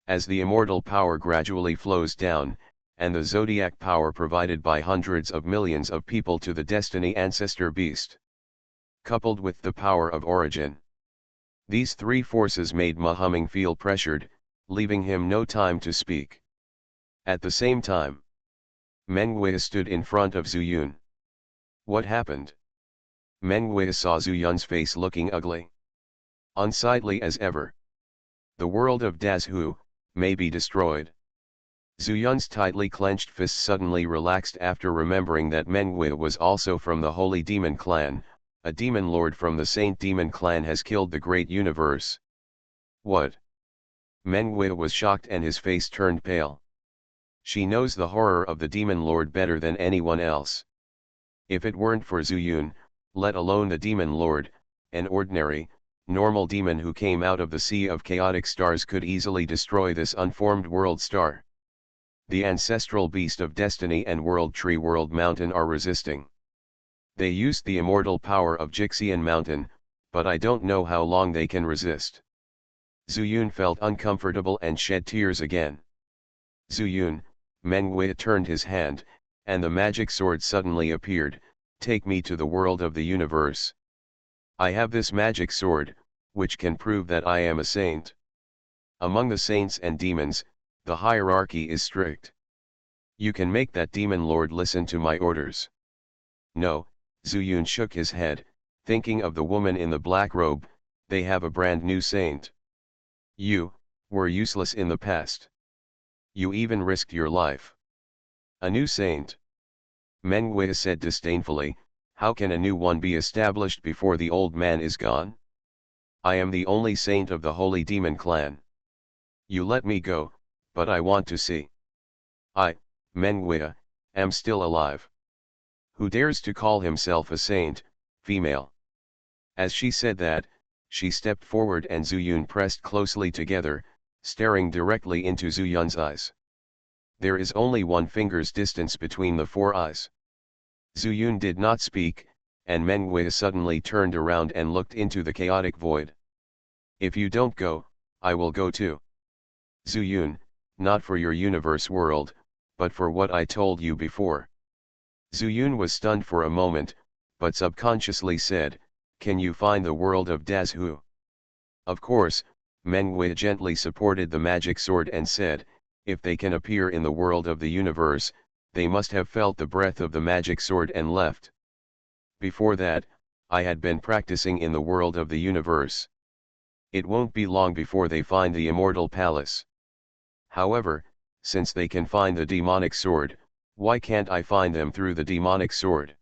As the immortal power gradually flows down, and the zodiac power provided by hundreds of millions of people to the Destiny Ancestor Beast, coupled with the power of origin. These three forces made Mahaming feel pressured, leaving him no time to speak. At the same time, Mengwei stood in front of Zuyun. What happened? Mengwei saw Zuyun's face looking ugly. Unsightly as ever. The world of Dazhu may be destroyed. Zuyun's tightly clenched fist suddenly relaxed after remembering that Mengui was also from the Holy Demon Clan. A demon lord from the Saint Demon Clan has killed the great universe. What? Mengui was shocked and his face turned pale. She knows the horror of the demon lord better than anyone else. If it weren't for Zuyun, let alone the demon lord, an ordinary, normal demon who came out of the sea of chaotic stars could easily destroy this unformed world star. The ancestral beast of destiny and world tree world mountain are resisting. They used the immortal power of Jixian mountain, but I don't know how long they can resist. Zuyun felt uncomfortable and shed tears again. Zuyun, Mengui turned his hand, and the magic sword suddenly appeared. Take me to the world of the universe. I have this magic sword, which can prove that I am a saint. Among the saints and demons, the hierarchy is strict. You can make that demon lord listen to my orders. No, Zuyun shook his head, thinking of the woman in the black robe. They have a brand new saint. You were useless in the past. You even risked your life. A new saint? Mengui said disdainfully, how can a new one be established before the old man is gone? I am the only saint of the Holy Demon Clan. You let me go, but I want to see. I, Mengui, am still alive. Who dares to call himself a saint, female? As she said that, she stepped forward and Zuyun pressed closely together, staring directly into Zuyun's eyes. There is only one finger's distance between the four eyes. Zuyun did not speak, and Mengui suddenly turned around and looked into the chaotic void. If you don't go, I will go too. Zuyun, not for your universe world, but for what I told you before. Zuyun was stunned for a moment, but subconsciously said, can you find the world of Dazhu? Of course, Mengui gently supported the magic sword and said, if they can appear in the world of the universe, they must have felt the breath of the magic sword and left. Before that, I had been practicing in the world of the universe. It won't be long before they find the immortal palace. However, since they can find the demonic sword, why can't I find them through the demonic sword?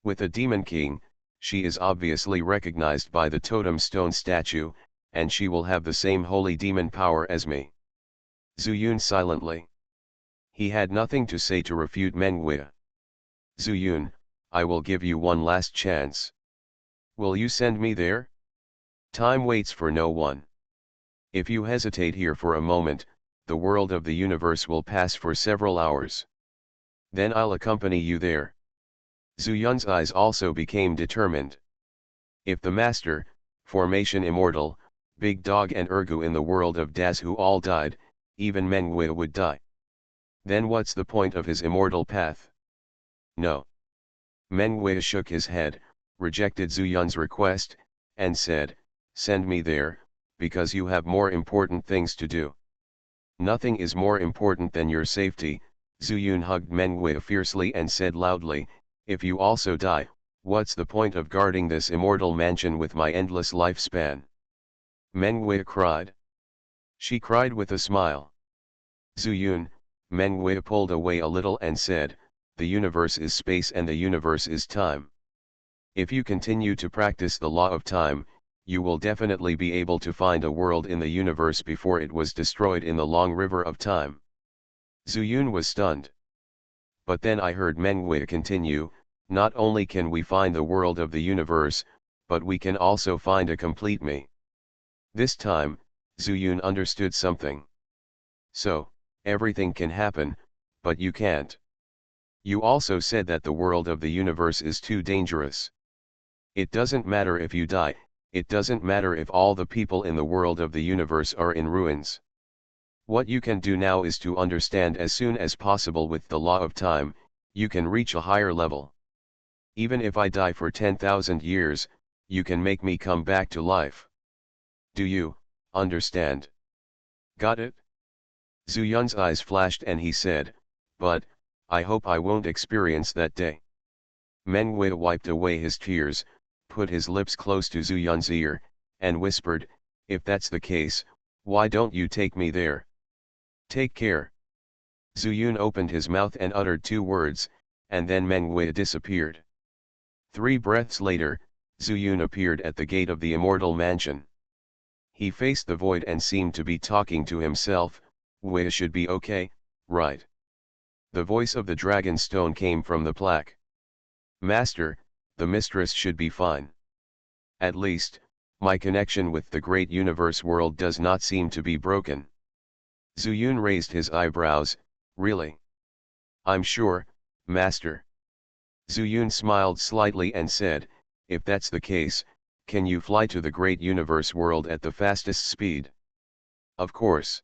With the demon king, she is obviously recognized by the totem stone statue, and she will have the same holy demon power as me. Zuyun silently. He had nothing to say to refute Mengui. Zuyun, I will give you one last chance. Will you send me there? Time waits for no one. If you hesitate here for a moment, the world of the universe will pass for several hours. Then I'll accompany you there. Zuyun's eyes also became determined. If the master, formation immortal, big dog and Ergu in the world of Dazhu all died, even Mengui would die. Then what's the point of his immortal path? No. Mengui shook his head, rejected Zuyun's request, and said, send me there, because you have more important things to do. Nothing is more important than your safety. Zuyun hugged Mengui fiercely and said loudly, if you also die, what's the point of guarding this immortal mansion with my endless lifespan? Mengui cried. She cried with a smile. Zuyun, Mengui pulled away a little and said, the universe is space and the universe is time. If you continue to practice the law of time, you will definitely be able to find a world in the universe before it was destroyed in the long river of time. Zuyun was stunned. But then I heard Mengui continue, not only can we find the world of the universe, but we can also find a complete me. This time, Zuyun understood something. So, everything can happen, but you can't. You also said that the world of the universe is too dangerous. It doesn't matter if you die, it doesn't matter if all the people in the world of the universe are in ruins. What you can do now is to understand as soon as possible with the law of time, you can reach a higher level. Even if I die for 10,000 years, you can make me come back to life. Do you understand? Got it? Zuyun's eyes flashed and he said, but, I hope I won't experience that day. Mengui wiped away his tears, put his lips close to Zuyun's ear, and whispered, if that's the case, Why don't you take me there? Take care. Zuyun opened his mouth and uttered 2 words, and then Meng Wei disappeared. 3 breaths later, Zuyun appeared at the gate of the immortal mansion. He faced the void and seemed to be talking to himself. Wei should be okay, right? The voice of the dragon stone came from the plaque. Master, the mistress should be fine. At least, my connection with the great universe world does not seem to be broken. Zuyun raised his eyebrows. Really? I'm sure, Master. Zuyun smiled slightly and said, if that's the case, can you fly to the great universe world at the fastest speed? Of course.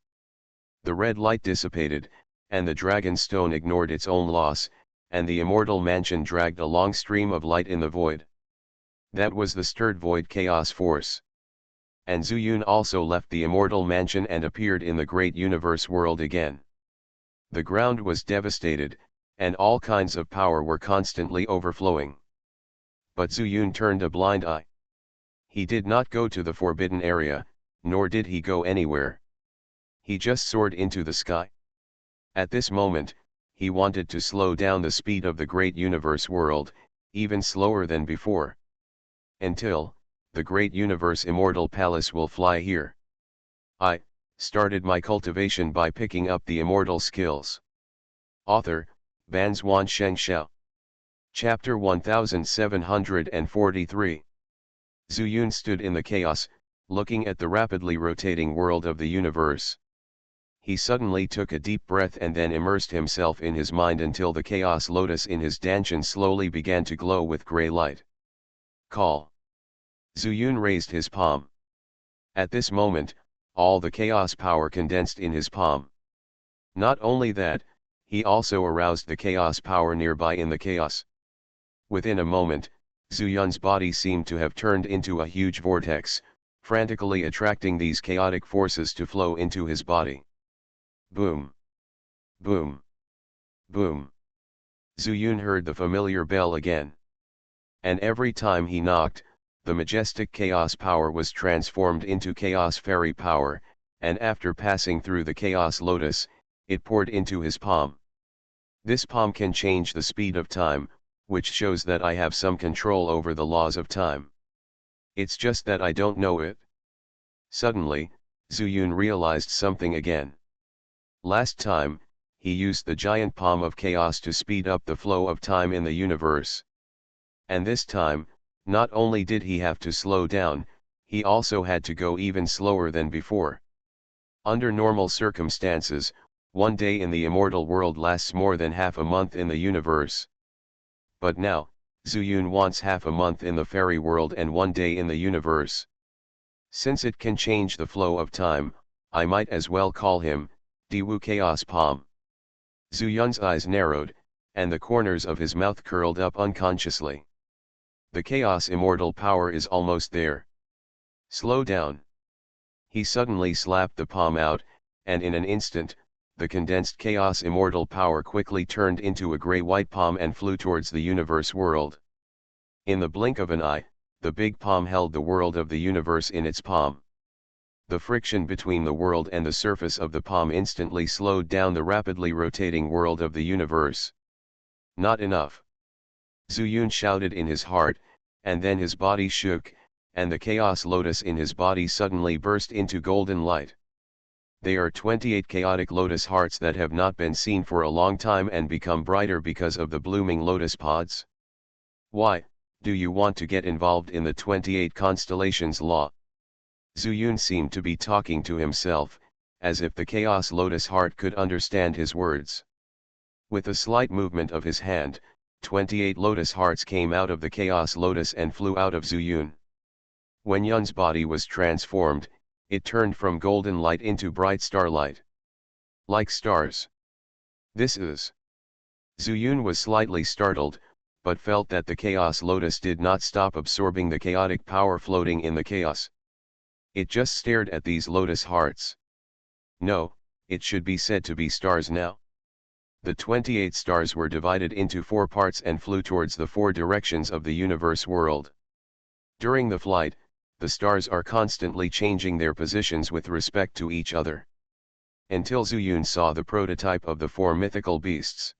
The red light dissipated, and the dragon stone ignored its own loss, and the immortal mansion dragged a long stream of light in the void. That was the stirred void chaos force. And Zuyun also left the immortal mansion and appeared in the great universe world again. The ground was devastated, and all kinds of power were constantly overflowing. But Zuyun turned a blind eye. He did not go to the forbidden area, nor did he go anywhere. He just soared into the sky. At this moment, he wanted to slow down the speed of the great universe world, even slower than before. Until, the great universe immortal palace will fly here. I started my cultivation by picking up the immortal skills. Author, Banzuan Xianxia. Chapter 1743. Zuyun stood in the chaos, looking at the rapidly rotating world of the universe. He suddenly took a deep breath and then immersed himself in his mind until the chaos lotus in his dantian slowly began to glow with grey light. Call. Zuyun raised his palm. At this moment, all the chaos power condensed in his palm. Not only that, he also aroused the chaos power nearby in the chaos. Within a moment, Zuyun's body seemed to have turned into a huge vortex, frantically attracting these chaotic forces to flow into his body. Boom! Boom! Boom! Zuyun heard the familiar bell again. And every time he knocked, the majestic chaos power was transformed into chaos fairy power, and after passing through the chaos lotus, it poured into his palm. This palm can change the speed of time, which shows that I have some control over the laws of time. It's just that I don't know it. Suddenly, Zuyun realized something again. Last time, he used the giant palm of chaos to speed up the flow of time in the universe. And this time, not only did he have to slow down, he also had to go even slower than before. Under normal circumstances, one day in the immortal world lasts more than half a month in the universe. But now, Zuyun wants half a month in the fairy world and one day in the universe. Since it can change the flow of time, I might as well call him, Diwu Chaos Palm. Zuyun's eyes narrowed, and the corners of his mouth curled up unconsciously. The chaos immortal power is almost there. Slow down. He suddenly slapped the palm out, and in an instant, the condensed chaos immortal power quickly turned into a grey-white palm and flew towards the universe world. In the blink of an eye, the big palm held the world of the universe in its palm. The friction between the world and the surface of the palm instantly slowed down the rapidly rotating world of the universe. Not enough. Zuyun shouted in his heart, and then his body shook, and the chaos lotus in his body suddenly burst into golden light. They are 28 chaotic lotus hearts that have not been seen for a long time and become brighter because of the blooming lotus pods. Why, do you want to get involved in the 28 constellations law? Zuyun seemed to be talking to himself, as if the chaos lotus heart could understand his words. With a slight movement of his hand, 28 lotus hearts came out of the chaos lotus and flew out of Zuyun. When Yun's body was transformed, it turned from golden light into bright starlight. Like stars. This is. Zuyun was slightly startled, but felt that the chaos lotus did not stop absorbing the chaotic power floating in the chaos. It just stared at these lotus hearts. No, it should be said to be stars now. The 28 stars were divided into 4 parts and flew towards the 4 directions of the universe world. During the flight, the stars are constantly changing their positions with respect to each other. Until Zuyun saw the prototype of the four mythical beasts.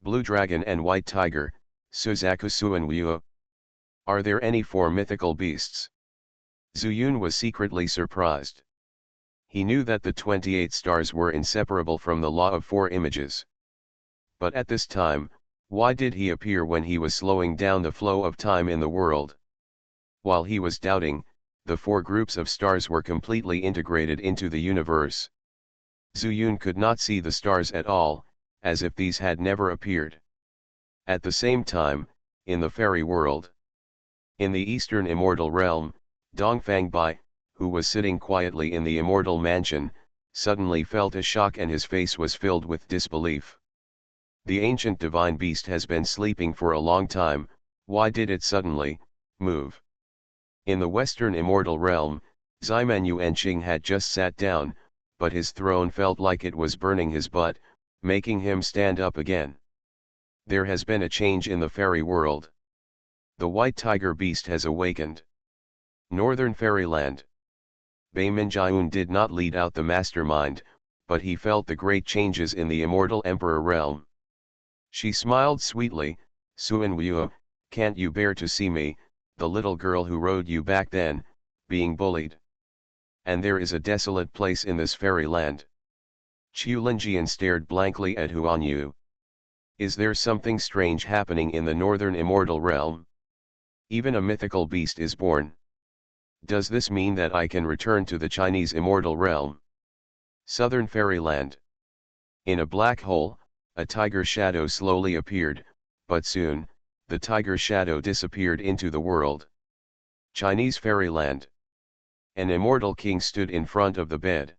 Blue Dragon and White Tiger, Suzaku Suanwuo. Are there any four mythical beasts? Zuyun was secretly surprised. He knew that the 28 stars were inseparable from the law of four images. But at this time, why did he appear when he was slowing down the flow of time in the world? While he was doubting, the four groups of stars were completely integrated into the universe. Zuyun could not see the stars at all, as if these had never appeared. At the same time, in the fairy world. In the eastern immortal realm, Dongfang Bai, who was sitting quietly in the immortal mansion, suddenly felt a shock and his face was filled with disbelief. The ancient divine beast has been sleeping for a long time, why did it suddenly move? In the western immortal realm, Xianxia Enqing had just sat down, but his throne felt like it was burning his butt, making him stand up again. There has been a change in the fairy world. The white tiger beast has awakened. Northern Fairyland. Bai Minjiun did not lead out the mastermind, but he felt the great changes in the immortal emperor realm. She smiled sweetly, Suanwuo, can't you bear to see me, the little girl who rode you back then, being bullied? And there is a desolate place in this fairyland. Qiu Linjian stared blankly at Huan Yu. Is there something strange happening in the northern immortal realm? Even a mythical beast is born. Does this mean that I can return to the Chinese immortal realm? Southern Fairyland. In a black hole, a tiger shadow slowly appeared, but soon, the tiger shadow disappeared into the world. Chinese Fairyland. An immortal king stood in front of the bed.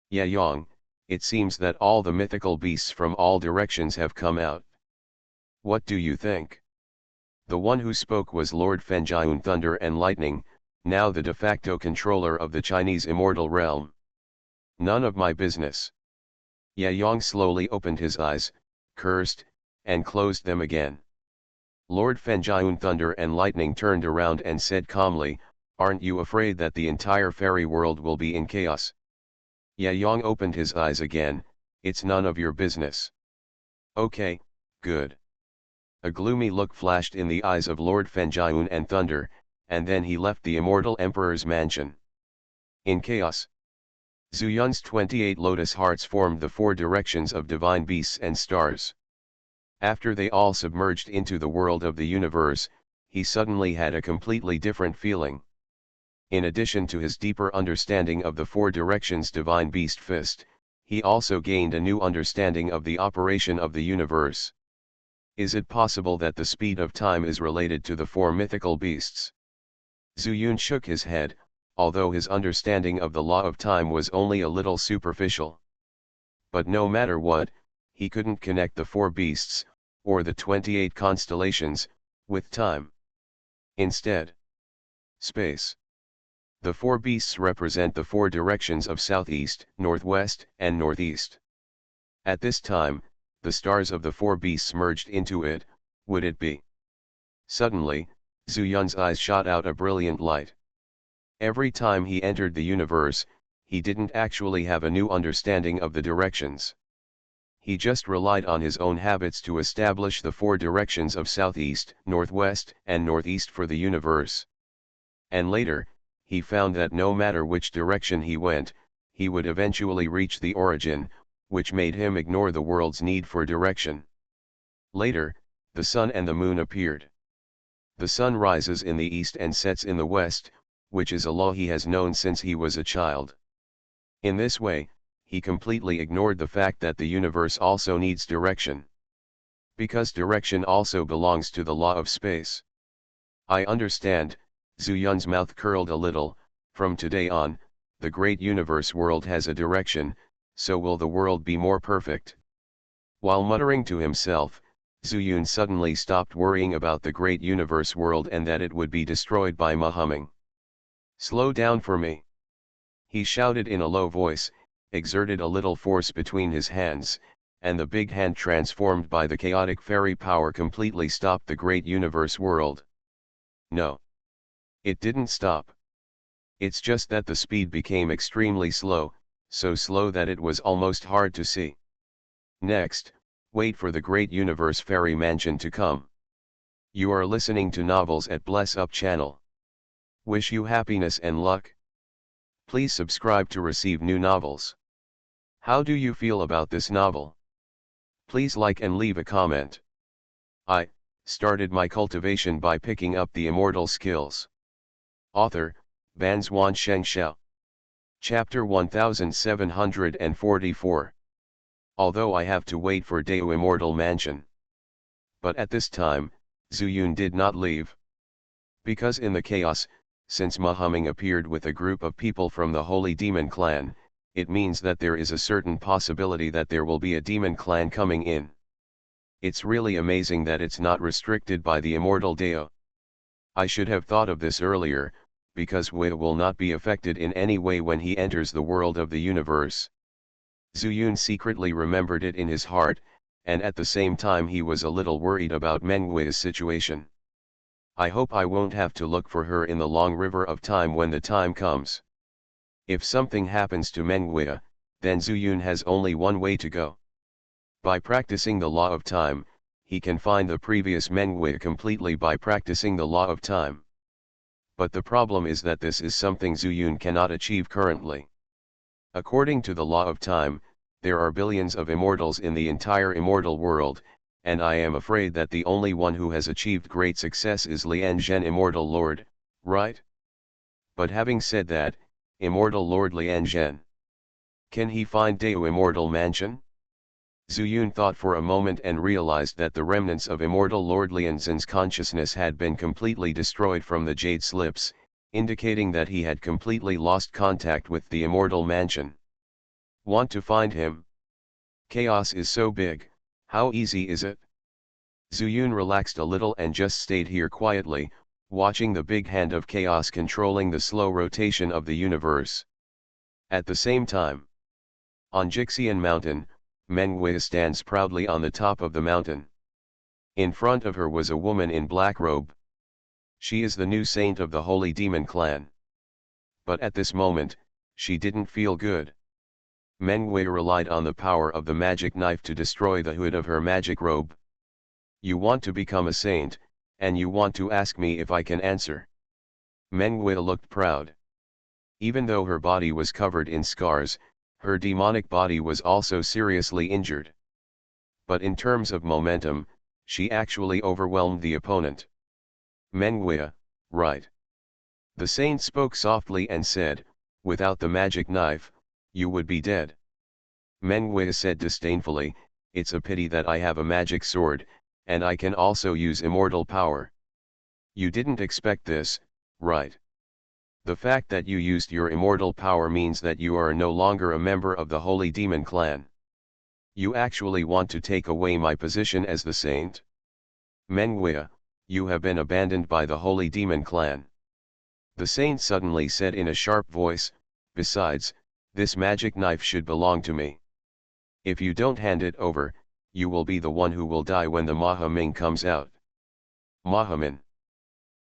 Yang, it seems that all the mythical beasts from all directions have come out. What do you think? The one who spoke was Lord Fenjiun Thunder and Lightning, now the de facto controller of the Chinese immortal realm. None of my business. Yang slowly opened his eyes, cursed, and closed them again. Lord Fenjiun Thunder and Lightning turned around and said calmly, aren't you afraid that the entire fairy world will be in chaos? Yang opened his eyes again, it's none of your business. Okay, good. A gloomy look flashed in the eyes of Lord Fenjiun and Thunder, and then he left the immortal emperor's mansion. In chaos. Zuyun's 28 lotus hearts formed the four directions of divine beasts and stars. After they all submerged into the world of the universe, he suddenly had a completely different feeling. In addition to his deeper understanding of the four directions divine beast fist, he also gained a new understanding of the operation of the universe. Is it possible that the speed of time is related to the four mythical beasts? Zuyun shook his head, although his understanding of the law of time was only a little superficial. But no matter what, he couldn't connect the four beasts, or the 28 constellations, with time. Instead, space. The four beasts represent the four directions of southeast, northwest, and northeast. At this time, the stars of the four beasts merged into it, would it be? Suddenly, Zuyun's eyes shot out a brilliant light. Every time he entered the universe, he didn't actually have a new understanding of the directions. He just relied on his own habits to establish the four directions of southeast, northwest, and northeast for the universe. And later, he found that no matter which direction he went, he would eventually reach the origin, which made him ignore the world's need for direction. Later, the sun and the moon appeared. The sun rises in the east and sets in the west, which is a law he has known since he was a child. In this way, he completely ignored the fact that the universe also needs direction. Because direction also belongs to the law of space. I understand, Zuyun's mouth curled a little, from today on, the great universe world has a direction, so will the world be more perfect. While muttering to himself, Zuyun suddenly stopped worrying about the great universe world and that it would be destroyed by ma humming. Slow down for me. He shouted in a low voice, exerted a little force between his hands, and the big hand transformed by the chaotic fairy power completely stopped the great universe world. No. It didn't stop. It's just that the speed became extremely slow, so slow that it was almost hard to see. Next, wait for the great universe fairy mansion to come. You are listening to Novels at Bless Up channel. Wish you happiness and luck. Please subscribe to receive new novels. How do you feel about this novel? Please like and leave a comment. I started my cultivation by picking up the immortal skills. Author, Banzwan Xianxia. Chapter 1744. Although I have to wait for Deo Immortal Mansion. But at this time, Zuyun did not leave. Because in the chaos, since Mahaming appeared with a group of people from the Holy Demon Clan, it means that there is a certain possibility that there will be a demon clan coming in. It's really amazing that it's not restricted by the immortal Deo. I should have thought of this earlier, because Wei will not be affected in any way when he enters the world of the universe. Zuyun secretly remembered it in his heart, and at the same time he was a little worried about Mengwei's situation. I hope I won't have to look for her in the long river of time when the time comes. If something happens to Mengwei, then Zuyun has only one way to go. By practicing the law of time, he can find the previous Mengwei completely by practicing the law of time. But the problem is that this is something Zuyun cannot achieve currently. According to the law of time, there are billions of immortals in the entire immortal world, and I am afraid that the only one who has achieved great success is Lianzhen Immortal Lord, right? But having said that, Immortal Lord Lianzhen, can he find Deo Immortal Mansion? Zuyun thought for a moment and realized that the remnants of Immortal Lord Lianzhen's consciousness had been completely destroyed from the Jade Slips, indicating that he had completely lost contact with the Immortal Mansion. Want to find him? Chaos is so big, how easy is it? Zuyun relaxed a little and just stayed here quietly, watching the big hand of chaos controlling the slow rotation of the universe. At the same time, on Jixian Mountain, Mengwei stands proudly on the top of the mountain. In front of her was a woman in black robe. She is the new saint of the Holy Demon Clan. But at this moment, she didn't feel good. Mengwei relied on the power of the magic knife to destroy the hood of her magic robe. You want to become a saint, and you want to ask me if I can answer. Mengwei looked proud. Even though her body was covered in scars, her demonic body was also seriously injured. But in terms of momentum, she actually overwhelmed the opponent. Mengwei, right. The saint spoke softly and said, without the magic knife, you would be dead. Mengwei said disdainfully, it's a pity that I have a magic sword, and I can also use immortal power. You didn't expect this, right? The fact that you used your immortal power means that you are no longer a member of the Holy Demon Clan. You actually want to take away my position as the saint? Mengwei, you have been abandoned by the Holy Demon Clan. The saint suddenly said in a sharp voice, besides, this magic knife should belong to me. If you don't hand it over, you will be the one who will die when the Mahaming comes out. Mahaming.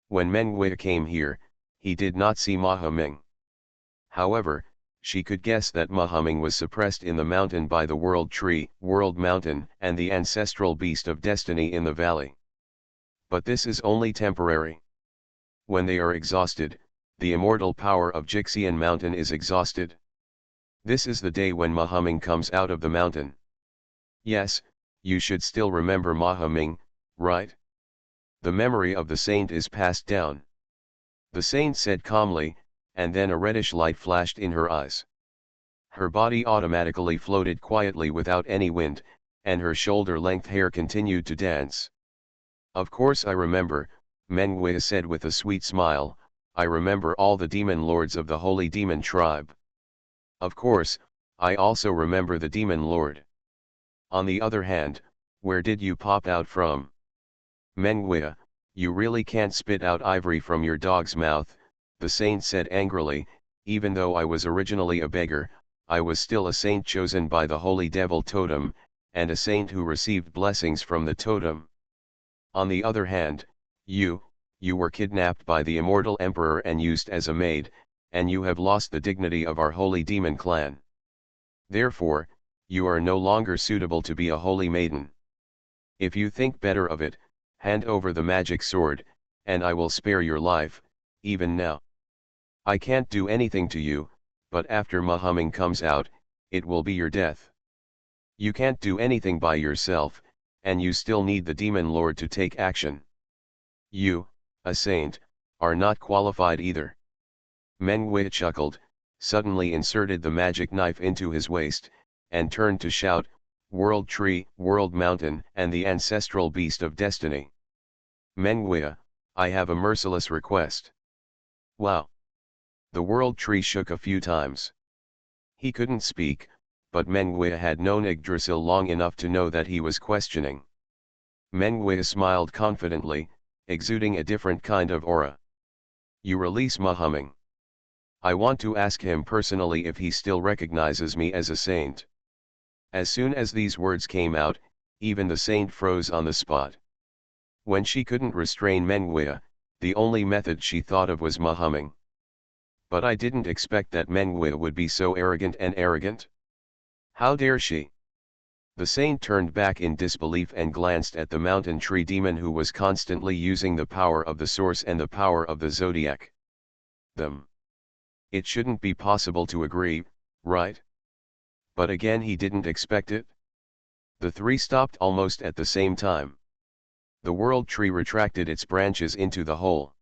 When Mengwei came here, he did not see Mahaming. However, she could guess that Mahaming was suppressed in the mountain by the World Tree, World Mountain, and the ancestral beast of destiny in the valley. But this is only temporary. When they are exhausted, the immortal power of Jixian Mountain is exhausted. This is the day when Mahaming comes out of the mountain. Yes, you should still remember Mahaming, right? The memory of the saint is passed down. The saint said calmly, and then a reddish light flashed in her eyes. Her body automatically floated quietly without any wind, and her shoulder-length hair continued to dance. Of course I remember, Mengwei said with a sweet smile, I remember all the demon lords of the Holy Demon tribe. Of course, I also remember the demon lord. On the other hand, where did you pop out from? Mengwei, you really can't spit out ivory from your dog's mouth, the saint said angrily, even though I was originally a beggar, I was still a saint chosen by the Holy Devil Totem, and a saint who received blessings from the totem. On the other hand, you were kidnapped by the immortal emperor and used as a maid, and you have lost the dignity of our holy demon clan. Therefore, you are no longer suitable to be a holy maiden. If you think better of it, hand over the magic sword, and I will spare your life, even now. I can't do anything to you, but after Mahaming comes out, it will be your death. You can't do anything by yourself, and you still need the demon lord to take action. You, a saint, are not qualified either. Meng Wei chuckled, suddenly inserted the magic knife into his waist, and turned to shout, "World Tree, World Mountain, and the ancestral beast of destiny. Meng Wei, I have a merciless request." Wow! The World Tree shook a few times. He couldn't speak, but Meng Wei had known Yggdrasil long enough to know that he was questioning. Meng Wei smiled confidently, exuding a different kind of aura. "You release Mahaming. I want to ask him personally if he still recognizes me as a saint." As soon as these words came out, even the saint froze on the spot. When she couldn't restrain Meng Wei, the only method she thought of was Mahaming. But I didn't expect that Meng Wei would be so arrogant. How dare she? The saint turned back in disbelief and glanced at the mountain tree demon who was constantly using the power of the source and the power of the zodiac. Them. It shouldn't be possible to agree, right? But again he didn't expect it. The three stopped almost at the same time. The world tree retracted its branches into the hole.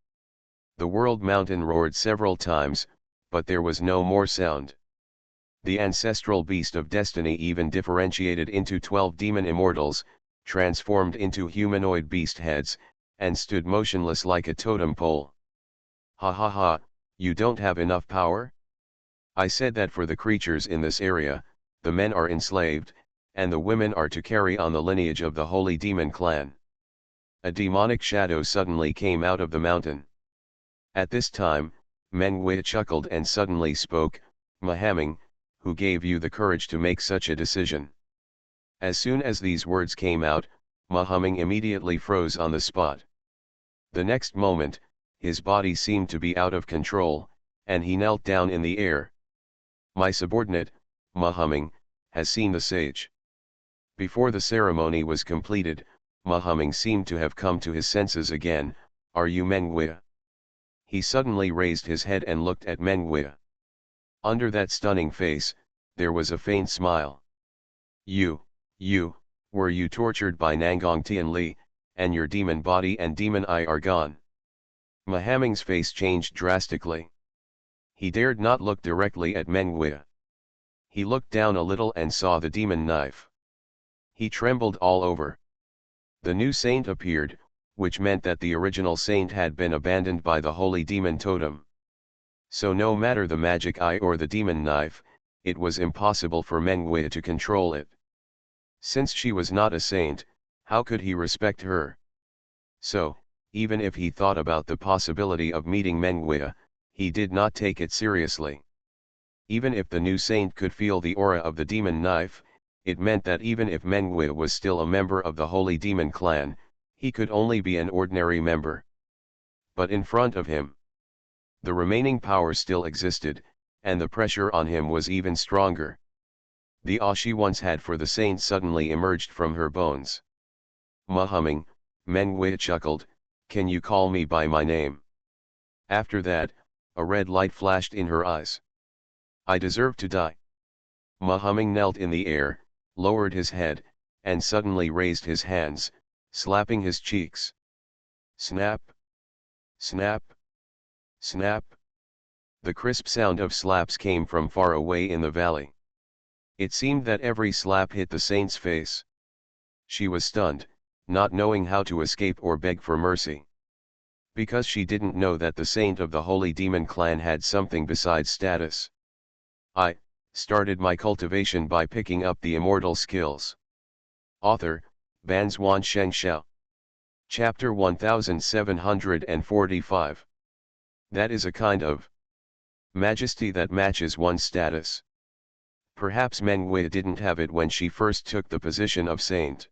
The world mountain roared several times, but there was no more sound. The ancestral beast of destiny even differentiated into 12 demon immortals, transformed into humanoid beast heads, and stood motionless like a totem pole. "Ha ha ha, you don't have enough power? I said that for the creatures in this area, the men are enslaved, and the women are to carry on the lineage of the holy demon clan." A demonic shadow suddenly came out of the mountain. At this time, Meng Wei chuckled and suddenly spoke, "Mahaming, who gave you the courage to make such a decision?" As soon as these words came out, Mahaming immediately froze on the spot. The next moment, his body seemed to be out of control, and he knelt down in the air. "My subordinate, Mahaming, has seen the sage." Before the ceremony was completed, Mahaming seemed to have come to his senses again. "Are you Meng Wei?" He suddenly raised his head and looked at Meng Wei. Under that stunning face, there was a faint smile. You, were you tortured by Nangong Tianli, and your demon body and demon eye are gone?" Mahaming's face changed drastically. He dared not look directly at Meng Wei. He looked down a little and saw the demon knife. He trembled all over. The new saint appeared, which meant that the original saint had been abandoned by the holy demon totem. So no matter the magic eye or the demon knife, it was impossible for Meng Wei to control it. Since she was not a saint, how could he respect her? So, even if he thought about the possibility of meeting Meng Wei, he did not take it seriously. Even if the new saint could feel the aura of the demon knife, it meant that even if Meng Wei was still a member of the holy demon clan, he could only be an ordinary member. But in front of him, the remaining power still existed, and the pressure on him was even stronger. The awe she once had for the saint suddenly emerged from her bones. "Mahaming," Meng Wei chuckled, "can you call me by my name?" After that, a red light flashed in her eyes. "I deserve to die." Mahaming knelt in the air, lowered his head, and suddenly raised his hands, slapping his cheeks. Snap! Snap! Snap! The crisp sound of slaps came from far away in the valley. It seemed that every slap hit the saint's face. She was stunned, not knowing how to escape or beg for mercy. Because she didn't know that the saint of the holy demon clan had something besides status. "I started my cultivation by picking up the immortal skills." Author, Banzwan Xianxia. Chapter 1745. That is a kind of majesty that matches one's status. Perhaps Meng Wei didn't have it when she first took the position of saint.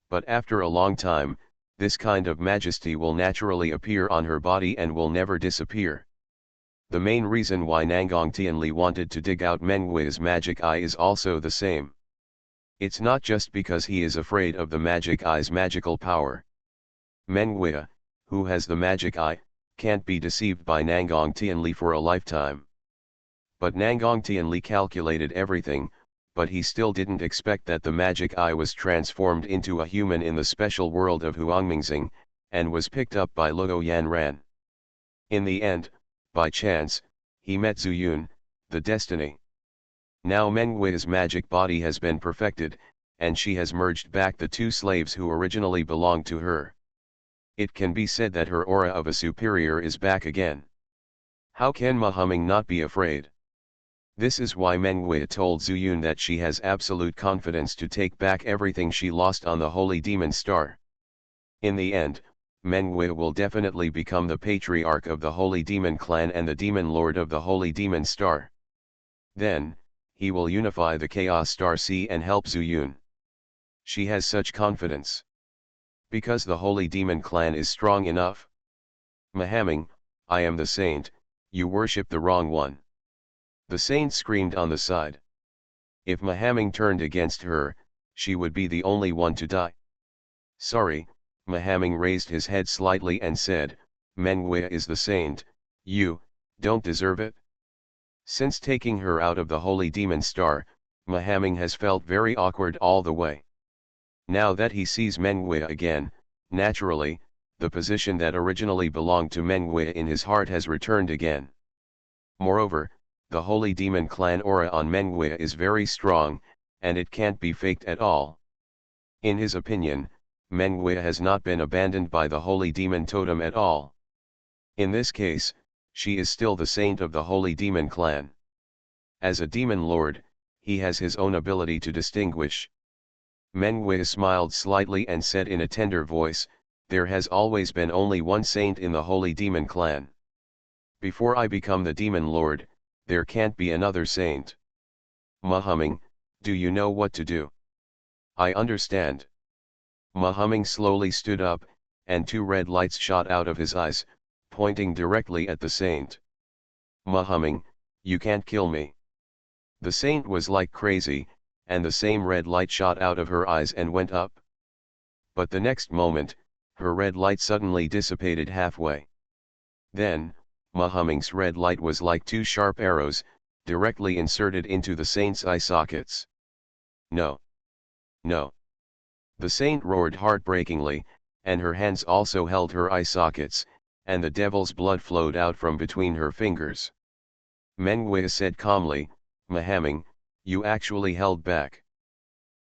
But after a long time, this kind of majesty will naturally appear on her body and will never disappear. The main reason why Nangang Tianli wanted to dig out Menghui's magic eye is also the same. It's not just because he is afraid of the magic eye's magical power. Menghui, who has the magic eye, can't be deceived by Nangang Tianli for a lifetime. But Nangang Tianli calculated everything, but he still didn't expect that the magic eye was transformed into a human in the special world of Huangmingxing, and was picked up by Luo Yanran. In the end, by chance, he met Zuyun, the destiny. Now Menghui's magic body has been perfected, and she has merged back the two slaves who originally belonged to her. It can be said that her aura of a superior is back again. How can Mahaming not be afraid? This is why Menghui told Zuyun that she has absolute confidence to take back everything she lost on the Holy Demon Star. In the end, Menghui will definitely become the patriarch of the Holy Demon Clan and the Demon Lord of the Holy Demon Star. Then, he will unify the Chaos Star Sea and help Zuyun. She has such confidence. Because the Holy Demon Clan is strong enough. Mahaming, I am the saint, you worship the wrong one. The saint screamed on the side. If Mahaming turned against her, she would be the only one to die. Sorry, Mahaming raised his head slightly and said, Menghui is the saint, you don't deserve it. Since taking her out of the Holy Demon Star, Mahaming has felt very awkward all the way. Now that he sees Menghui again, naturally, the position that originally belonged to Menghui in his heart has returned again. Moreover, the Holy Demon Clan aura on Menghui is very strong, and it can't be faked at all. In his opinion, Menghui has not been abandoned by the Holy Demon Totem at all. In this case, she is still the saint of the Holy Demon Clan. As a demon lord, he has his own ability to distinguish. Menghui smiled slightly and said in a tender voice, there has always been only one saint in the Holy Demon Clan. Before I become the demon lord, there can't be another saint. Mahaming, do you know what to do? I understand. Mahaming slowly stood up, and two red lights shot out of his eyes, pointing directly at the saint. Mahaming, you can't kill me. The saint was like crazy, and the same red light shot out of her eyes and went up. But the next moment, her red light suddenly dissipated halfway. Then, Mahaming's red light was like two sharp arrows, directly inserted into the saint's eye sockets. No. No. The saint roared heartbreakingly, and her hands also held her eye sockets, and the devil's blood flowed out from between her fingers. Menghui said calmly, Mahaming, you actually held back.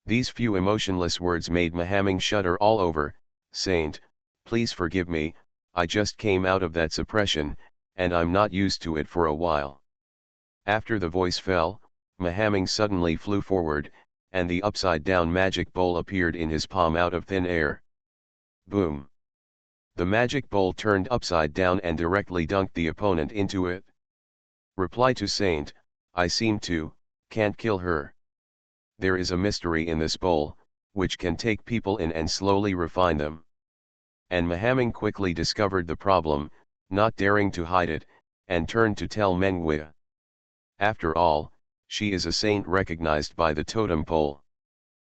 These few emotionless words made Mahaming shudder all over. Saint, please forgive me, I just came out of that suppression, and I'm not used to it for a while. After the voice fell, Mahaming suddenly flew forward, and the upside-down magic bowl appeared in his palm out of thin air. Boom! The magic bowl turned upside down and directly dunked the opponent into it. Reply to Saint, I can't kill her. There is a mystery in this bowl, which can take people in and slowly refine them. And Mahaming quickly discovered the problem, not daring to hide it, and turned to tell Menghui. After all, she is a saint recognized by the totem pole.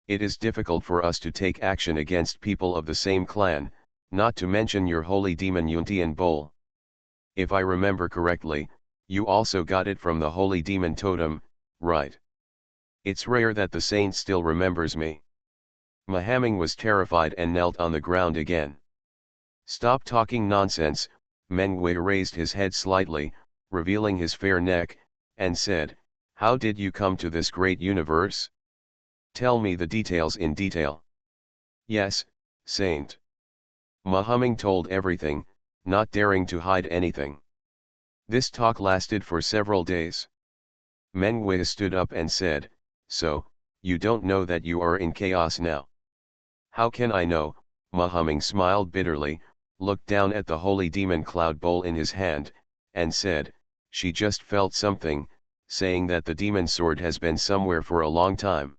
It is difficult for us to take action against people of the same clan, not to mention your holy demon Yuntian bowl. If I remember correctly, you also got it from the holy demon totem, right? It's rare that the saint still remembers me. Mahaming was terrified and knelt on the ground again. Stop talking nonsense, Menghui raised his head slightly, revealing his fair neck, and said, how did you come to this great universe? Tell me the details in detail. Yes, Saint. Mahaming told everything, not daring to hide anything. This talk lasted for several days. Menghui stood up and said, so, you don't know that you are in chaos now. How can I know? Mahaming smiled bitterly, looked down at the holy demon cloud bowl in his hand, and said, she just felt something, saying that the demon sword has been somewhere for a long time.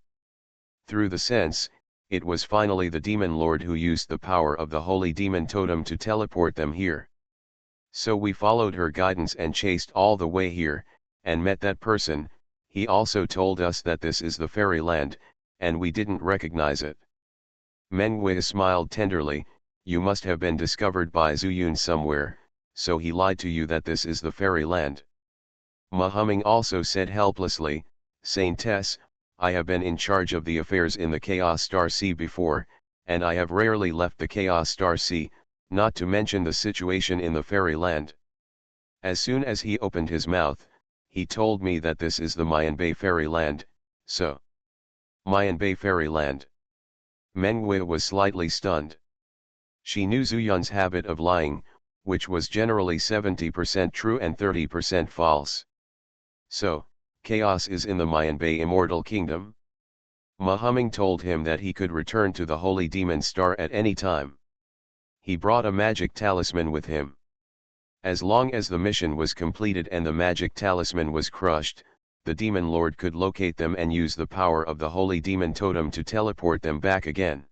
Through the sense, it was finally the demon lord who used the power of the holy demon totem to teleport them here. So we followed her guidance and chased all the way here, and met that person. He also told us that this is the fairyland, and we didn't recognize it. Mengwei smiled tenderly. You must have been discovered by Zuyun somewhere, so he lied to you that this is the fairyland. Ma Humming also said helplessly, Saintess, I have been in charge of the affairs in the Chaos Star Sea before, and I have rarely left the Chaos Star Sea, not to mention the situation in the fairyland. As soon as he opened his mouth, he told me that this is the Mayanbei fairyland, so. Mayanbei fairyland. Mengwei was slightly stunned. She knew Zuyun's habit of lying, which was generally 70% true and 30% false. So, chaos is in the Mayanbei immortal kingdom? Ma Humming told him that he could return to the Holy Demon Star at any time. He brought a magic talisman with him. As long as the mission was completed and the magic talisman was crushed, the Demon Lord could locate them and use the power of the Holy Demon Totem to teleport them back again.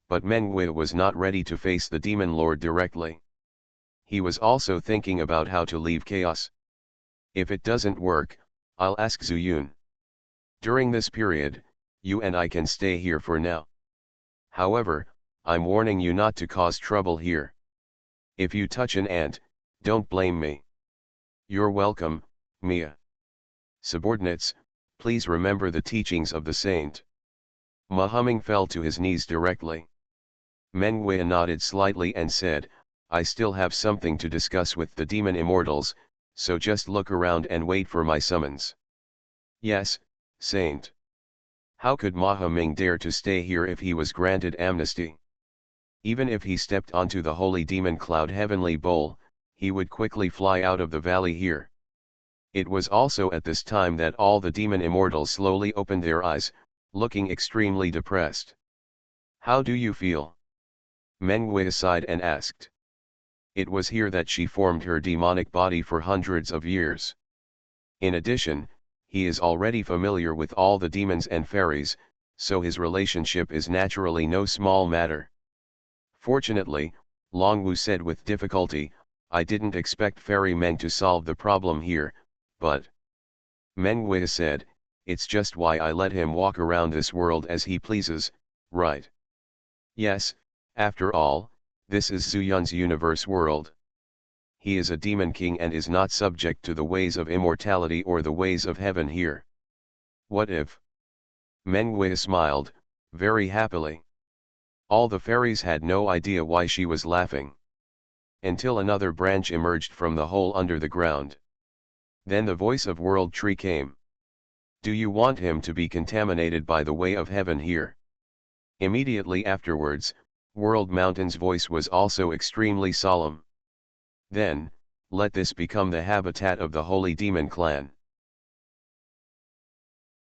But Mengwei was not ready to face the Demon Lord directly. He was also thinking about how to leave chaos. If it doesn't work, I'll ask Zuyun. During this period, you and I can stay here for now. However, I'm warning you not to cause trouble here. If you touch an ant, don't blame me. You're welcome, Mia. Subordinates, please remember the teachings of the saint. Ma Humming fell to his knees directly. Mengwei nodded slightly and said, I still have something to discuss with the demon immortals, so just look around and wait for my summons. Yes, saint. How could Ma Humming dare to stay here if he was granted amnesty? Even if he stepped onto the holy demon cloud heavenly bowl, he would quickly fly out of the valley here. It was also at this time that all the demon immortals slowly opened their eyes, looking extremely depressed. How do you feel? Mengwei sighed and asked. It was here that she formed her demonic body for hundreds of years. In addition, he is already familiar with all the demons and fairies, so his relationship is naturally no small matter. Fortunately, Longwu said with difficulty, I didn't expect Fairy Meng to solve the problem here, but... Mengwei said, it's just why I let him walk around this world as he pleases, right? Yes, after all, this is Zuyun's universe world. He is a demon king and is not subject to the ways of immortality or the ways of heaven here. What if? Mengwei smiled, very happily. All the fairies had no idea why she was laughing. Until another branch emerged from the hole under the ground. Then the voice of World Tree came. Do you want him to be contaminated by the way of heaven here? Immediately afterwards, World Mountain's voice was also extremely solemn. Then, let this become the habitat of the Holy Demon Clan.